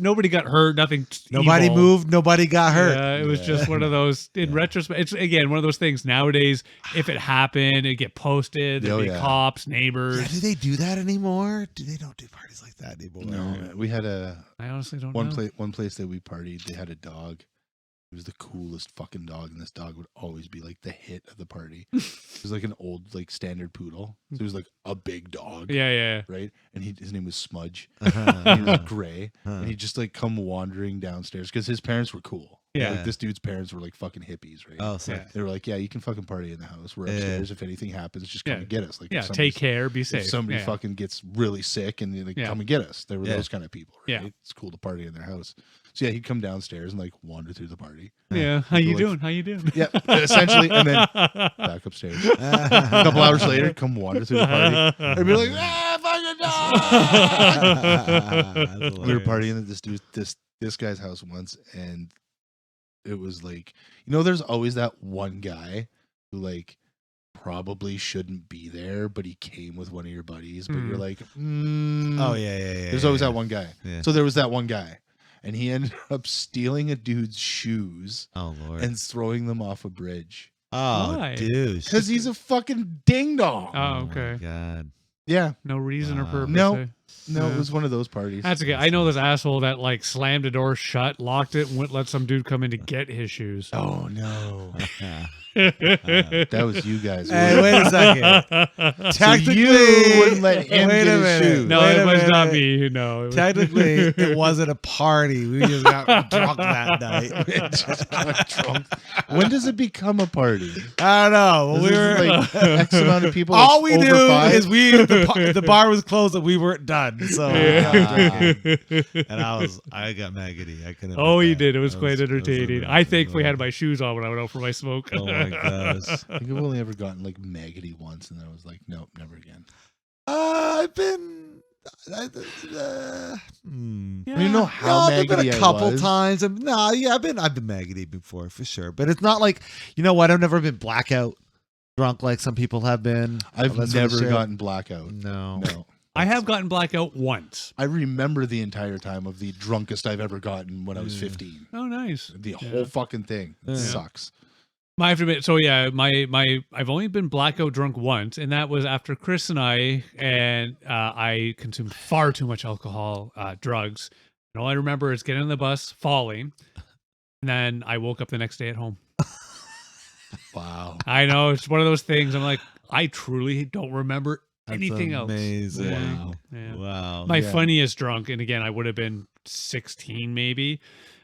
Nobody got hurt. Nothing.
Nobody
evil.
moved. Nobody got hurt.
Yeah, it was just one of those. In retrospect, it's again one of those things. Nowadays, if it happened, it'd get posted. There'd be cops, neighbors.
Yeah, do they do that anymore? They don't do parties like that anymore?
No, man. We had
I honestly don't
one
know.
place that we partied. They had a dog. It was the coolest fucking dog, and this dog would always be like the hit of the party. It was like an old, like standard poodle. So it was like a big dog.
Yeah.
Right, and his name was Smudge.
Uh-huh.
And he was gray, and he'd just like come wandering downstairs because his parents were cool.
Yeah.
Like, this dude's parents were like fucking hippies, right?
Oh, sick.
Yeah.
They were like, yeah, you can fucking party in the house. We're upstairs. If anything happens, just come and get us. Like,
Yeah.
if
Take
somebody's-
care. Be safe.
If somebody
yeah.
fucking gets really sick and they like
Yeah.
come and get us, they were
Yeah.
those kind of people, right?
Yeah.
It's cool to party in their house. So yeah, he'd come downstairs and like wander through the party.
Yeah. How
People
you
like-
doing? How you doing?
Yeah, essentially, and then back upstairs. A couple hours later, come wander through the party and be like, fucking dog! We were partying at this guy's house once, and it was like, there's always that one guy who like probably shouldn't be there, but he came with one of your buddies, but you're like,
Oh, yeah.
there's always that one guy.
Yeah.
So there was that one guy, and he ended up stealing a dude's shoes
Oh, Lord.
and throwing them off a bridge
oh,
Why?
douche.
because he's a fucking ding dong.
Oh,
my
okay.
God.
Yeah,
No reason or
Wow.
purpose.
No.
eh?
no,
Yeah.
it was one of those parties.
That's okay. I know this asshole that like slammed the door shut, locked it, and wouldn't let some dude come in to get his shoes.
Oh no,
Yeah.
that was you guys.
Hey, wait a second.
So
Technically,
you wouldn't let him
wait
get
a
his
minute.
shoes.
No,
Wait
it
a
was not
minute.
me. No, it was...
Technically, it wasn't a party. We just got drunk that night.
Just got drunk. When does it become a party?
I don't know.
This
We
is
were
like X amount of people.
all
like,
we
over
knew
5?
is the bar was closed and we weren't done. So we got drinking. And I got maggoty. I couldn't.
Oh,
admit
you
that.
did. It was
That
quite entertaining.
that
I
was
thankfully had
annoying.
my shoes on when I went out for my smoke.
Oh my gosh.
I think I've only ever gotten like maggoty once, and then I was like, nope, never again.
I've been.
I don't even know how
I've been
maggoty
a couple
I was.
times. I've been maggoty before for sure. But it's not like, you know what? I've never been blackout drunk like some people have been.
I've
All that sort of
never
shit.
gotten blackout.
No.
No.
I have gotten blackout once.
I remember the entire time of the drunkest I've ever gotten when I was 15.
Oh, nice.
The
Yeah.
whole fucking thing
Yeah.
sucks.
I have to admit, so yeah, I've only been blackout drunk once, and that was after Chris and I consumed far too much alcohol, drugs. And all I remember is getting on the bus, falling, and then I woke up the next day at home.
Wow.
I know, it's one of those things. I'm like, I truly don't remember anything else.
Amazing.
Yeah. Yeah.
Wow.
My
Yeah.
funniest drunk, and again, I would have been 16 maybe,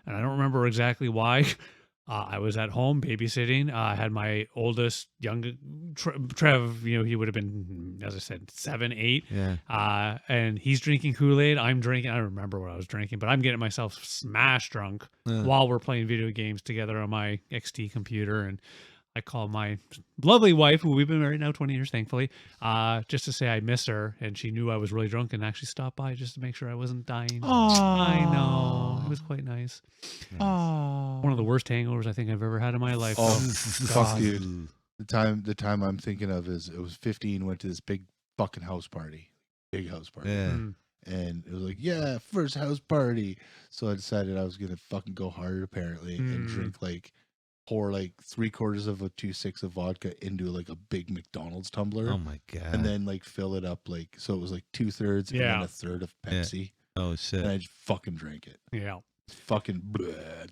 and I don't remember exactly why. I was at home babysitting. I had my oldest, Trev. He would have been, as I said, 7, 8.
Yeah.
And he's drinking Kool-Aid. I'm drinking. I don't remember what I was drinking, but I'm getting myself smash drunk
Yeah.
while we're playing video games together on my XT computer. And I call my lovely wife, who we've been married now 20 years, thankfully, just to say I miss her. And she knew I was really drunk and actually stopped by just to make sure I wasn't dying. I know. It was quite nice. One of the worst hangovers I think I've ever had in my life.
Oh,
though.
fuck, dude. The time I'm thinking of is it was 15. Went to this big fucking house party, big house party,
Yeah.
and it was like, yeah, first house party. So I decided I was gonna fucking go hard apparently and drink pour 3/4 of a 2.6 of vodka into like a big McDonald's tumbler.
Oh my god.
And then fill it up so it was 2/3 and then a third of Pepsi.
Oh shit.
And I just fucking drank it.
Yeah.
Fucking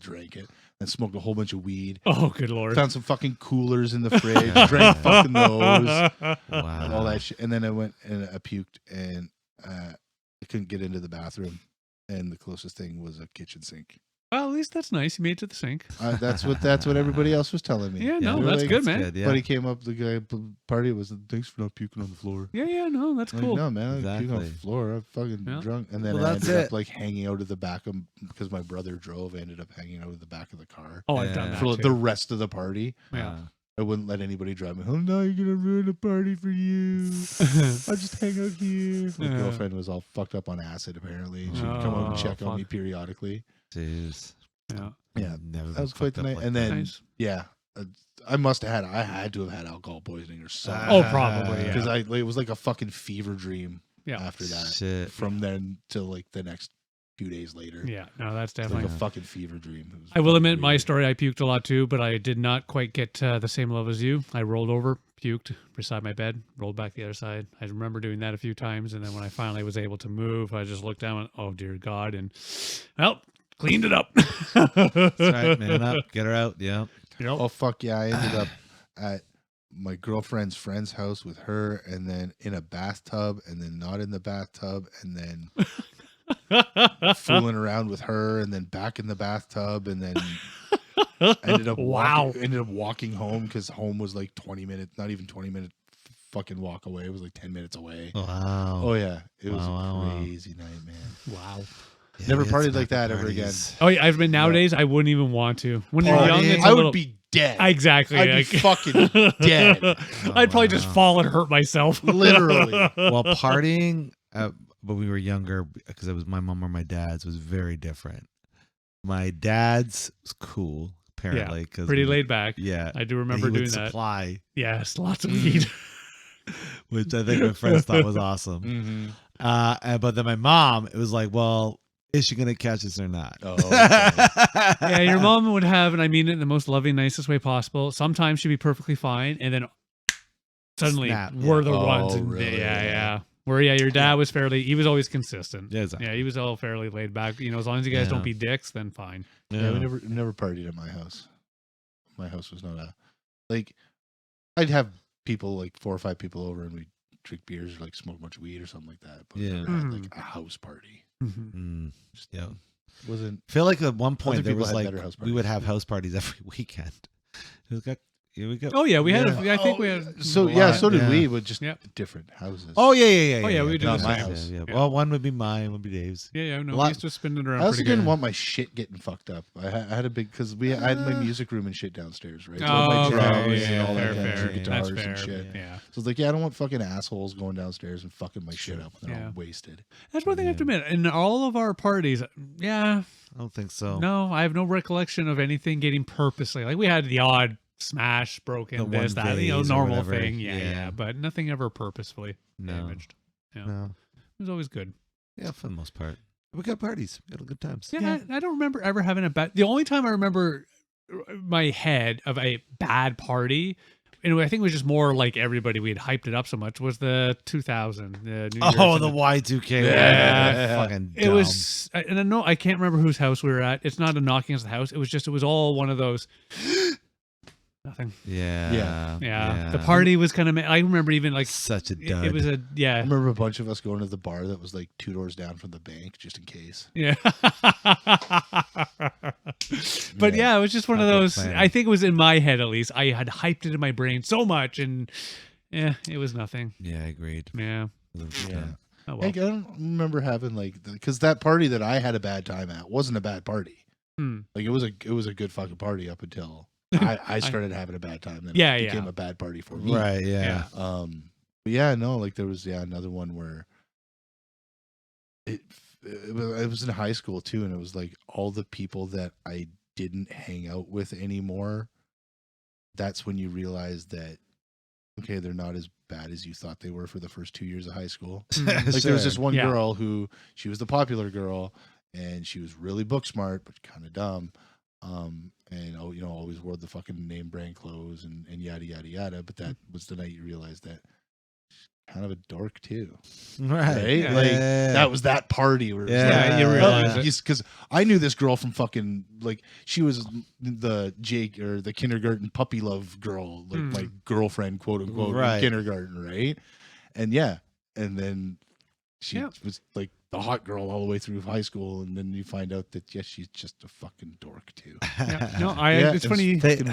drank it and smoked a whole bunch of weed.
Oh, good Lord.
Found some fucking coolers in the fridge. Drank fucking those.
Wow.
And all that shit. And then I went and I puked and I couldn't get into the bathroom. And the closest thing was a kitchen sink.
Well, at least that's nice. You made it to the sink.
That's what everybody else was telling me.
Yeah, no,
They were
that's
like,
good, man.
Yeah.
But he came up, the guy at the party was, thanks for not puking on the floor.
Yeah, no, that's
I'm
cool.
like, no, man, I puke on the
Exactly.
floor. I'm fucking
Yeah.
drunk. And then
Well,
I
that's
ended
it.
up hanging out of the back of, because my brother drove, I ended up hanging out of the back of the car
Oh, I've done that
for
too.
the rest of the party.
Yeah.
I wouldn't let anybody drive me home. No, you're gonna ruin the party for you. I'll just hang out here. My
Yeah.
girlfriend was all fucked up on acid apparently. She'd come out and
Oh,
check on me
fuck.
periodically.
Jeez.
Yeah.
Yeah,
Never
that was quite the night. And then
Nice.
yeah, I had to have had alcohol poisoning or something.
Oh, probably, yeah.
Because it was like a fucking fever dream
Yeah.
after that.
Shit.
From then till the next 2 days later.
Yeah. No, that's
It's
definitely.
like a fucking fever dream. It was
I will
fucking
admit, my
weird.
story, I puked a lot too, but I did not quite get the same level as you. I rolled over, puked beside my bed, rolled back the other side. I remember doing that a few times, and then when I finally was able to move, I just looked down and went, oh, dear God, and, well, cleaned it up.
That's right, man up. Get her out. Yeah.
Oh fuck yeah! I ended up at my girlfriend's friend's house with her, and then in a bathtub, and then not in the bathtub, and then fooling around with her, and then back in the bathtub, and then ended up walking home because home was 20 minutes, not even 20 minute fucking walk away. It was 10 minutes away.
Wow.
Oh yeah, it was
Wow.
a crazy night, man.
Wow.
Yeah,
Never
we had
partied
some
like that
epic
ever again.
parties.
Oh, yeah, I've been nowadays, I wouldn't even want to. When you're young,
Partying?
it's a
I
little...
would be dead.
Exactly.
I'd be
like-
fucking dead.
I'd probably just
wow.
fall and hurt myself.
Literally.
Well, partying when we were younger, because it was my mom or my dad's, was very different. My dad's was cool, apparently. Cause
Pretty laid back.
Yeah.
I do remember
he would
doing that.
supply,
Yes, lots of weed.
which I think my friends thought was awesome.
Mm-hmm.
But then my mom, it was like, well, is she going to catch us or not?
Oh, okay.
Yeah, your mom would have, and I mean it in the most loving, nicest way possible. Sometimes she'd be perfectly fine, and then suddenly
Snap,
we're
yeah.
the
Oh,
ones. And,
really?
yeah. Where your dad was he was always consistent.
Yeah, exactly.
Yeah, he was all fairly laid back. As long as you guys
Yeah.
don't be dicks, then fine.
Yeah, we never partied at my house. My house was not I'd have people 4 or 5 people over and we'd drink beers or smoke a bunch of weed or something like that. But we
Yeah.
never had
Mhm.
a house party.
Mm,
Just
yeah.
wasn't.
I feel like at one point
Other
there
people
was
had
like
better house
we would
parties.
have house parties every weekend. It was like, here we go.
Oh yeah, we had.
Yeah.
I think we had.
So
a
yeah,
lot.
so did
Yeah.
we, but just
Yep.
different houses.
Oh yeah.
Oh, yeah, we would do
the
Not
same.
my
house.
Yeah.
Yeah.
Well, one would be mine, one would be Dave's.
Yeah. No,
Lot-
we used to spin it around.
I also
pretty
didn't
good.
want my shit getting fucked up. I had a big because I had my music room and shit downstairs, right? So
Oh,
my
okay,
drums
yeah,
and all
fair,
that kind of
fair.
shit,
That's
guitars
fair.
and shit.
Yeah.
So it's like, yeah, I don't want fucking assholes going downstairs and fucking my shit up when they're
Yeah.
all wasted.
That's one thing I have to admit. In all of our parties, yeah,
I don't think so.
no, I have no recollection of anything getting purposely. We had the odd smash,
The
broken,
one
this, that,
vase or
normal
whatever.
thing. Yeah,
Yeah.
but nothing ever purposefully
No.
damaged. Yeah.
No.
It was always good.
Yeah, for the most part. We got parties. We had good times.
Yeah, I don't remember ever having a bad. The only time I remember my head of a bad party, and I think it was just more like everybody, we had hyped it up so much, was the 2000. The New Year's
Oh,
and
the Y2K.
Yeah.
Fucking
It
dumb.
was, and I know I can't remember whose house we were at. It's not a knocking against the house. It was all one of those. Nothing.
Yeah.
The party was kind of. I remember even like
Such a
it
dud.
was a
I remember a bunch of us going to the bar that was like 2 doors down from the bank, just in case.
Yeah. But yeah, it was just one of
Not good
those.
planning.
I think it was in my head at least. I had hyped it in my brain so much, and yeah, it was nothing.
Yeah, agreed.
Yeah.
Yeah.
Oh well.
Like, I don't remember having like, because that party that I had a bad time at wasn't a bad party.
Hmm.
Like it was a good fucking party up until I started having a bad time. Then
Yeah,
it
yeah.
became a bad party for me.
Right, yeah.
But yeah, no, like there was another one where it was in high school too, and it was like all the people that I didn't hang out with anymore. That's when you realize that okay, they're not as bad as you thought they were for the first 2 years of high school. Like there was this one
Yeah.
girl who she was the popular girl, and she was really book smart but kind of dumb. And you know, always wore the fucking name brand clothes and yada yada yada. But that was the night you realized that she's kind of a dork too, right?
Yeah.
Like
Yeah.
that was that party where it was
Yeah,
like,
you realize it.
because I knew this girl from fucking like she was the Jake or the kindergarten puppy love girl, like my girlfriend, quote unquote,
Right.
in kindergarten, right? And yeah, and then she
Yeah.
was like the hot girl all the way through high school, and then you find out that yes, she's just a fucking dork too.
Yeah. No,
Yeah,
it's
it was
funny.
fucking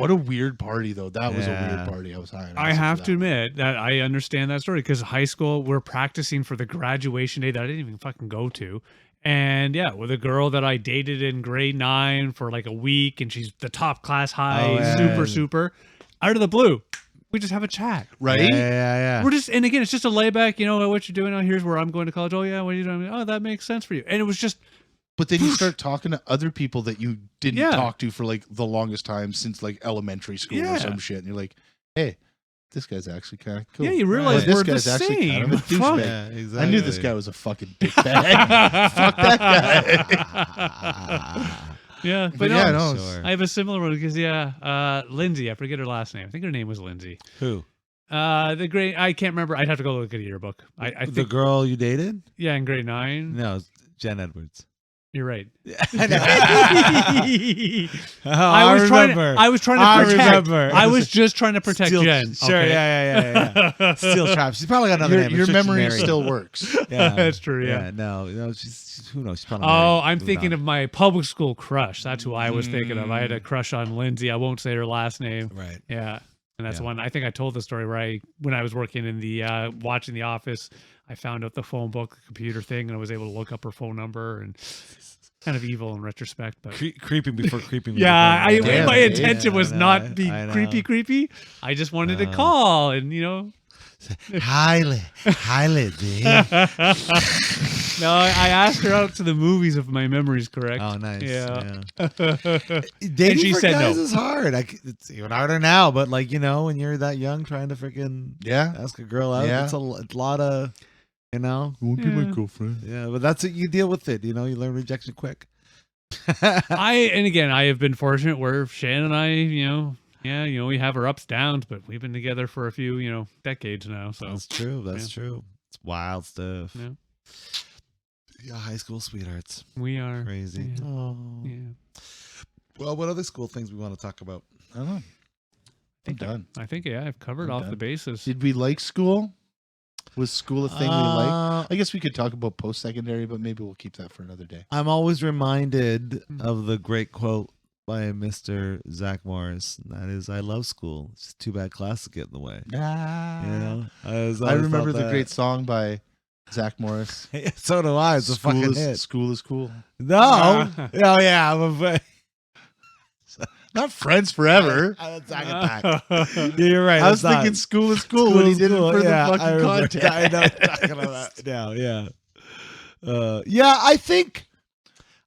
what a weird party though. That was a
Yeah.
weird party. I was high. on
I
acid for
have
that
to
one.
admit that I understand that story because high school we're practicing for the graduation day that I didn't even fucking go to. And yeah, with a girl that I dated in grade 9 for like a week, and she's the top class high,
Oh, yeah.
super, out of the blue. We just have a chat.
right?
Yeah.
We're just, and again, it's just a layback, you know, what you're doing. Oh, here's where I'm going to college. Oh, yeah, what are you doing? Oh, that makes sense for you. And it was just,
But then you start talking to other people that you didn't
Yeah.
talk to for like the longest time since like elementary school
Yeah.
or some shit, and you're like, hey, this guy's actually kind of cool.
yeah, you realize
Or this
we're the
guy's actually
same.
kind of a
Fuck.
douchebag.
Yeah, exactly.
I knew this guy was a fucking dickbag. Fuck that guy.
Yeah,
But
but
yeah,
no,
no,
Sure.
I have a similar one because Lindsay, I forget her last name. I think her name was Lindsay.
Who?
The grade, I can't remember. I'd have to go look at a yearbook. I
The
think,
girl you dated?
yeah, in grade 9.
No, it's Jen Edwards.
You're right.
I
I was trying to protect.
remember.
I was just trying to protect
Steel-
Jen.
Sure,
okay?
yeah. Steel trap. She's probably got another name.
Your
I'm sure she's
memory
married.
still works.
Yeah.
That's true, yeah.
No, she's who knows? She's probably
Oh,
married.
I'm
Moved
thinking
on.
of my public school crush. That's who I was thinking of. I had a crush on Lindsay. I won't say her last name.
Right.
Yeah. And that's
Yeah.
one I think I told the story where when I was working in the watching The Office, I found out the phone book, the computer thing, and I was able to look up her phone number, and kind of evil in retrospect, but
Creeping before creeping.
yeah,
Damn,
my
eh?
intention was
I know,
not be
I know.
creepy. I just wanted to call and
Hi, Lindsay.
No, I asked her out to the movies if my memory's correct.
Oh, nice.
Yeah.
Dating
she
for
said
guys
no.
is hard. It's even harder now, but like, when you're that young trying to freaking
Yeah.
ask a girl out,
Yeah.
it's a lot of,
You won't be my girlfriend.
yeah, but that's it. You deal with it. You learn rejection quick.
And again, I have been fortunate where Shan and I, we have our ups, downs, but we've been together for a few, decades now. So
That's true. That's true. It's wild stuff.
Yeah.
Yeah, high school sweethearts.
we are
Crazy.
Yeah.
Oh.
Yeah.
Well, what other school things we want to talk about?
I don't know. I'm done.
I think I've covered
I'm
off
done.
the bases.
Did we like school? Was school a thing we liked?
Uh,
I guess we could talk about post-secondary, but maybe we'll keep that for another day.
I'm always reminded of the great quote by Mr. Zach Morris. And that is, I love school. It's just too bad class get in the way.
I
I
remember the great song by Zach Morris.
So do I. It's a fucking hit.
School is cool.
No. Oh, yeah.
Not Friends Forever.
Attack. Yeah, you're right.
I was
it's not.
thinking School is cool when he did it for
Yeah,
the
I
fucking
remember.
contest.
I know what you're talking about now. Yeah. Yeah, I think,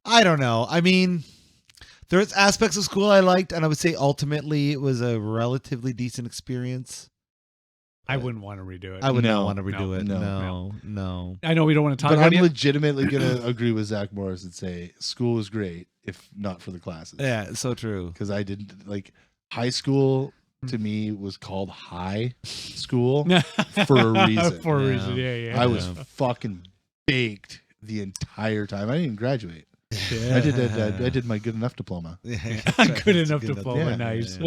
I don't know. I mean, there's aspects of school I liked, and I would say ultimately it was a relatively decent experience.
I wouldn't want to redo it.
I would
No,
not want to redo it.
no,
No.
I know we don't want to talk
But
about
I'm
it.
legitimately going to agree with Zach Morris and say school is great, if not for the classes.
Yeah, it's so true.
Because I didn't, like, high school to me was called high school for a reason.
For a
Yeah.
reason, yeah.
I was
Yeah.
fucking baked the entire time. I didn't even graduate. I did my good enough diploma.
Good enough diploma.
Yeah.
Nice.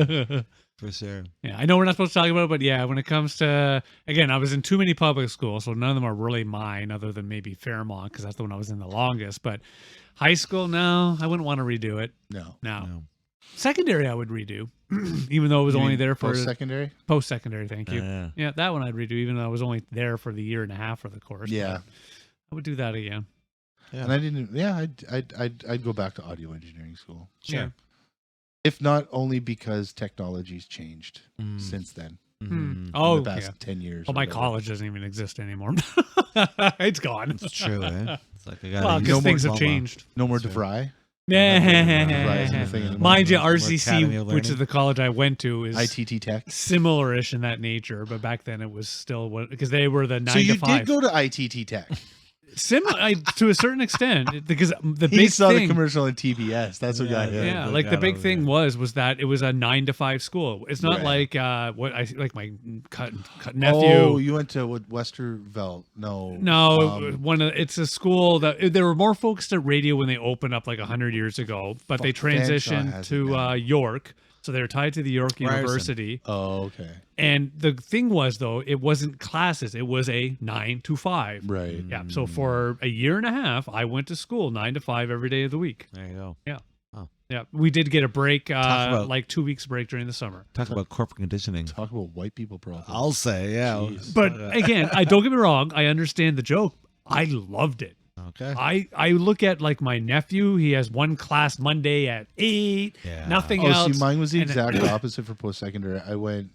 For sure.
Yeah, I know we're not supposed to talk about it, but yeah, when it comes to, again, I was in too many public schools, so none of them are really mine other than maybe Fairmont, because that's the one I was in the longest. But high school, no, I wouldn't want to redo it. No. Secondary, I would redo, even though it was only there for
post-secondary.
Post-secondary, thank you.
Yeah.
Yeah, that one I'd redo, even though I was only there for the year and a half for the course.
Yeah,
I would do that again.
Yeah.
And I didn't. Yeah, I'd go back to audio engineering school.
Sure.
Yeah.
If not only because technology's changed since then.
Mhm.
Oh,
in the past 10 years.
Well,
or
my
whatever.
college doesn't even exist anymore. It's gone.
It's true, eh? It's like I got
Well, because things have changed.
No more
Sure.
DeVry.
Mind you,
Academy
RCC,
of
which is
Learning.
the college I went to, is
ITT Tech.
similar-ish in that nature, but back then it was still because they were the 9
So
to
you
5.
did go to ITT Tech.
Similar to a certain extent, because the
He
big
saw
thing,
the commercial on TBS. That's what got him.
yeah,
Look
like the
out
big
over
thing
there.
was that it was a 9 to 5 school. It's not
Right.
like what I like my nephew.
Oh, you went to what, Westervelt? No.
No, it's a school that they were more focused at radio when they opened up like 100 years ago, but they
Fanshawe
transitioned
has it
to
now.
York, so they're tied to the York
Ryerson.
University.
Oh, okay.
And the thing was, though, it wasn't classes; it was a 9 to 5.
Right.
Yeah. So for a year and a half, I went to school 9 to 5 every day of the week.
There you go.
Yeah, we did get a break,
about-
like 2 weeks break during the summer.
Talk about corporate conditioning.
Talk about white people problems.
I'll say, yeah.
Jeez.
But again, I don't get me wrong; I understand the joke. I loved it.
Okay.
I look at like my nephew. He has one class Monday at 8.
Yeah.
Nothing
Oh,
else.
see, mine was the
And-
exact opposite for post-secondary. I went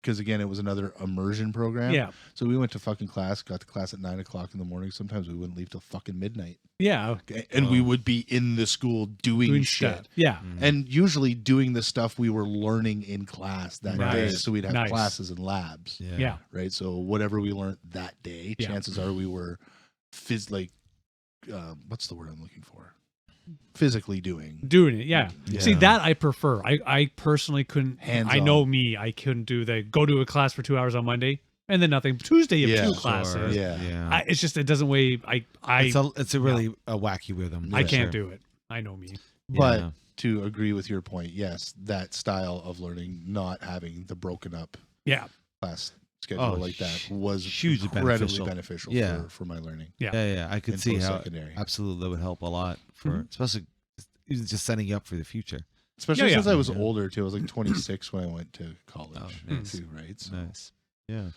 because again, it was another immersion program.
Yeah.
So we went to fucking class, got to class at 9 o'clock in the morning. Sometimes we wouldn't leave till fucking midnight,
Yeah.
and we would be in the school doing shit.
stuff. Yeah.
And usually doing the stuff we were learning in class that
Nice.
day. So we'd have
Nice.
classes and labs,
Yeah.
right? So whatever we learned that day,
Yeah.
chances are we were what's the word I'm looking for? Physically doing.
Doing it. Yeah.
Yeah.
See, that I prefer. I personally couldn't.
Hands
I know
on.
me. I couldn't do the go to a class for 2 hours on Monday and then nothing. Tuesday you have
Yeah,
two
sure.
classes.
Yeah.
It's just it doesn't weigh.
It's a really a wacky rhythm.
I
for
can't
sure.
do it. I know me.
But
Yeah.
to agree with your point, yes, that style of learning, not having the broken up
Yeah.
class schedule
Oh,
like that, was
hugely
incredibly
beneficial.
beneficial
Yeah.
for my learning.
Yeah. I could
in
see how
post-secondary.
absolutely that would help a lot for especially even just setting you up for the future.
Especially
Yeah,
since I was
Yeah.
older too. I was like 26 when I went to college
nice.
too, right? So
Nice. Yeah.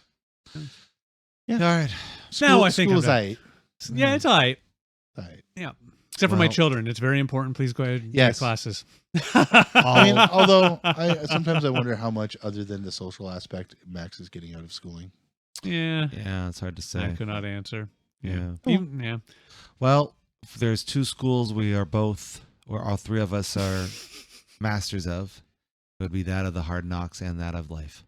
Yeah.
All right.
Now I think I'm
school's
done.
aight.
Yeah, it's all right.
Aight.
Yeah. Except for my
Well-
children. It's very important. Please go ahead and
Yes.
take classes.
I mean, although sometimes I wonder how much other than the social aspect Max is getting out of schooling.
Yeah.
Yeah, it's hard to say.
I could not answer.
Yeah.
Yeah.
Well, if there's two schools we are both, or all three of us are masters of, it would be that of the hard knocks and that of life.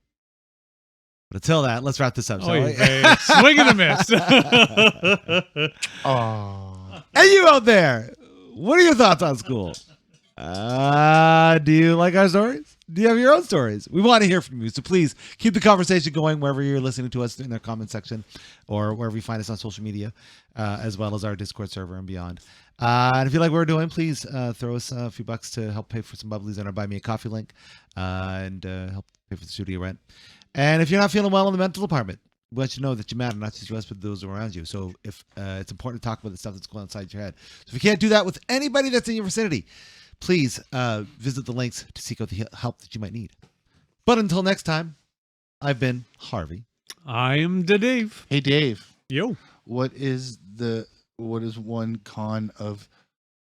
But until that, let's wrap this up, shall
Oh,
we?
swing and a miss.
Oh,
And you out there, what are your thoughts on school? Do you like our stories? Do you have your own stories? We want to hear from you. So please keep the conversation going wherever you're listening to us in the comment section or wherever you find us on social media, as well as our Discord server and beyond. And if you like what we're doing, please throw us a few bucks to help pay for some bubblies on our Buy Me a Coffee link and help pay for the studio rent. And if you're not feeling well in the mental department, we want you to know that you matter, not just us, but those around you. So if it's important to talk about the stuff that's going on inside your head. So if you can't do that with anybody that's in your vicinity, please visit the links to seek out the help that you might need. But until next time, I've been Harvey.
I'm Dave.
hey Dave,
Yo.
what is one con of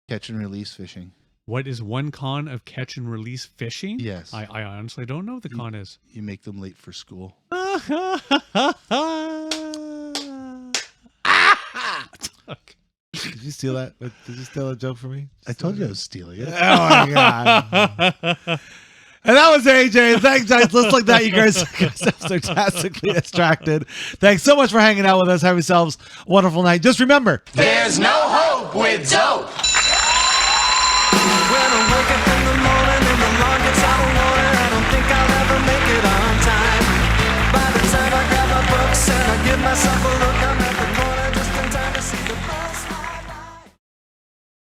catch and release fishing?
What is one con of catch and release fishing?
Yes.
I honestly don't know what the con is.
You make them late for school.
Did you steal that? Did you steal a joke from me?
I told you I was stealing it.
Oh my god! And that was AJ. Thanks, guys. Looks like that. You guys are sarcastically distracted. Thanks so much for hanging out with us. Have yourselves a wonderful night. Just remember,
There's no hope with dope.
When I wake up in the morning and the alarm gets out of warning, I don't think I'll ever make it on time. By the time I grab my books and I give myself a look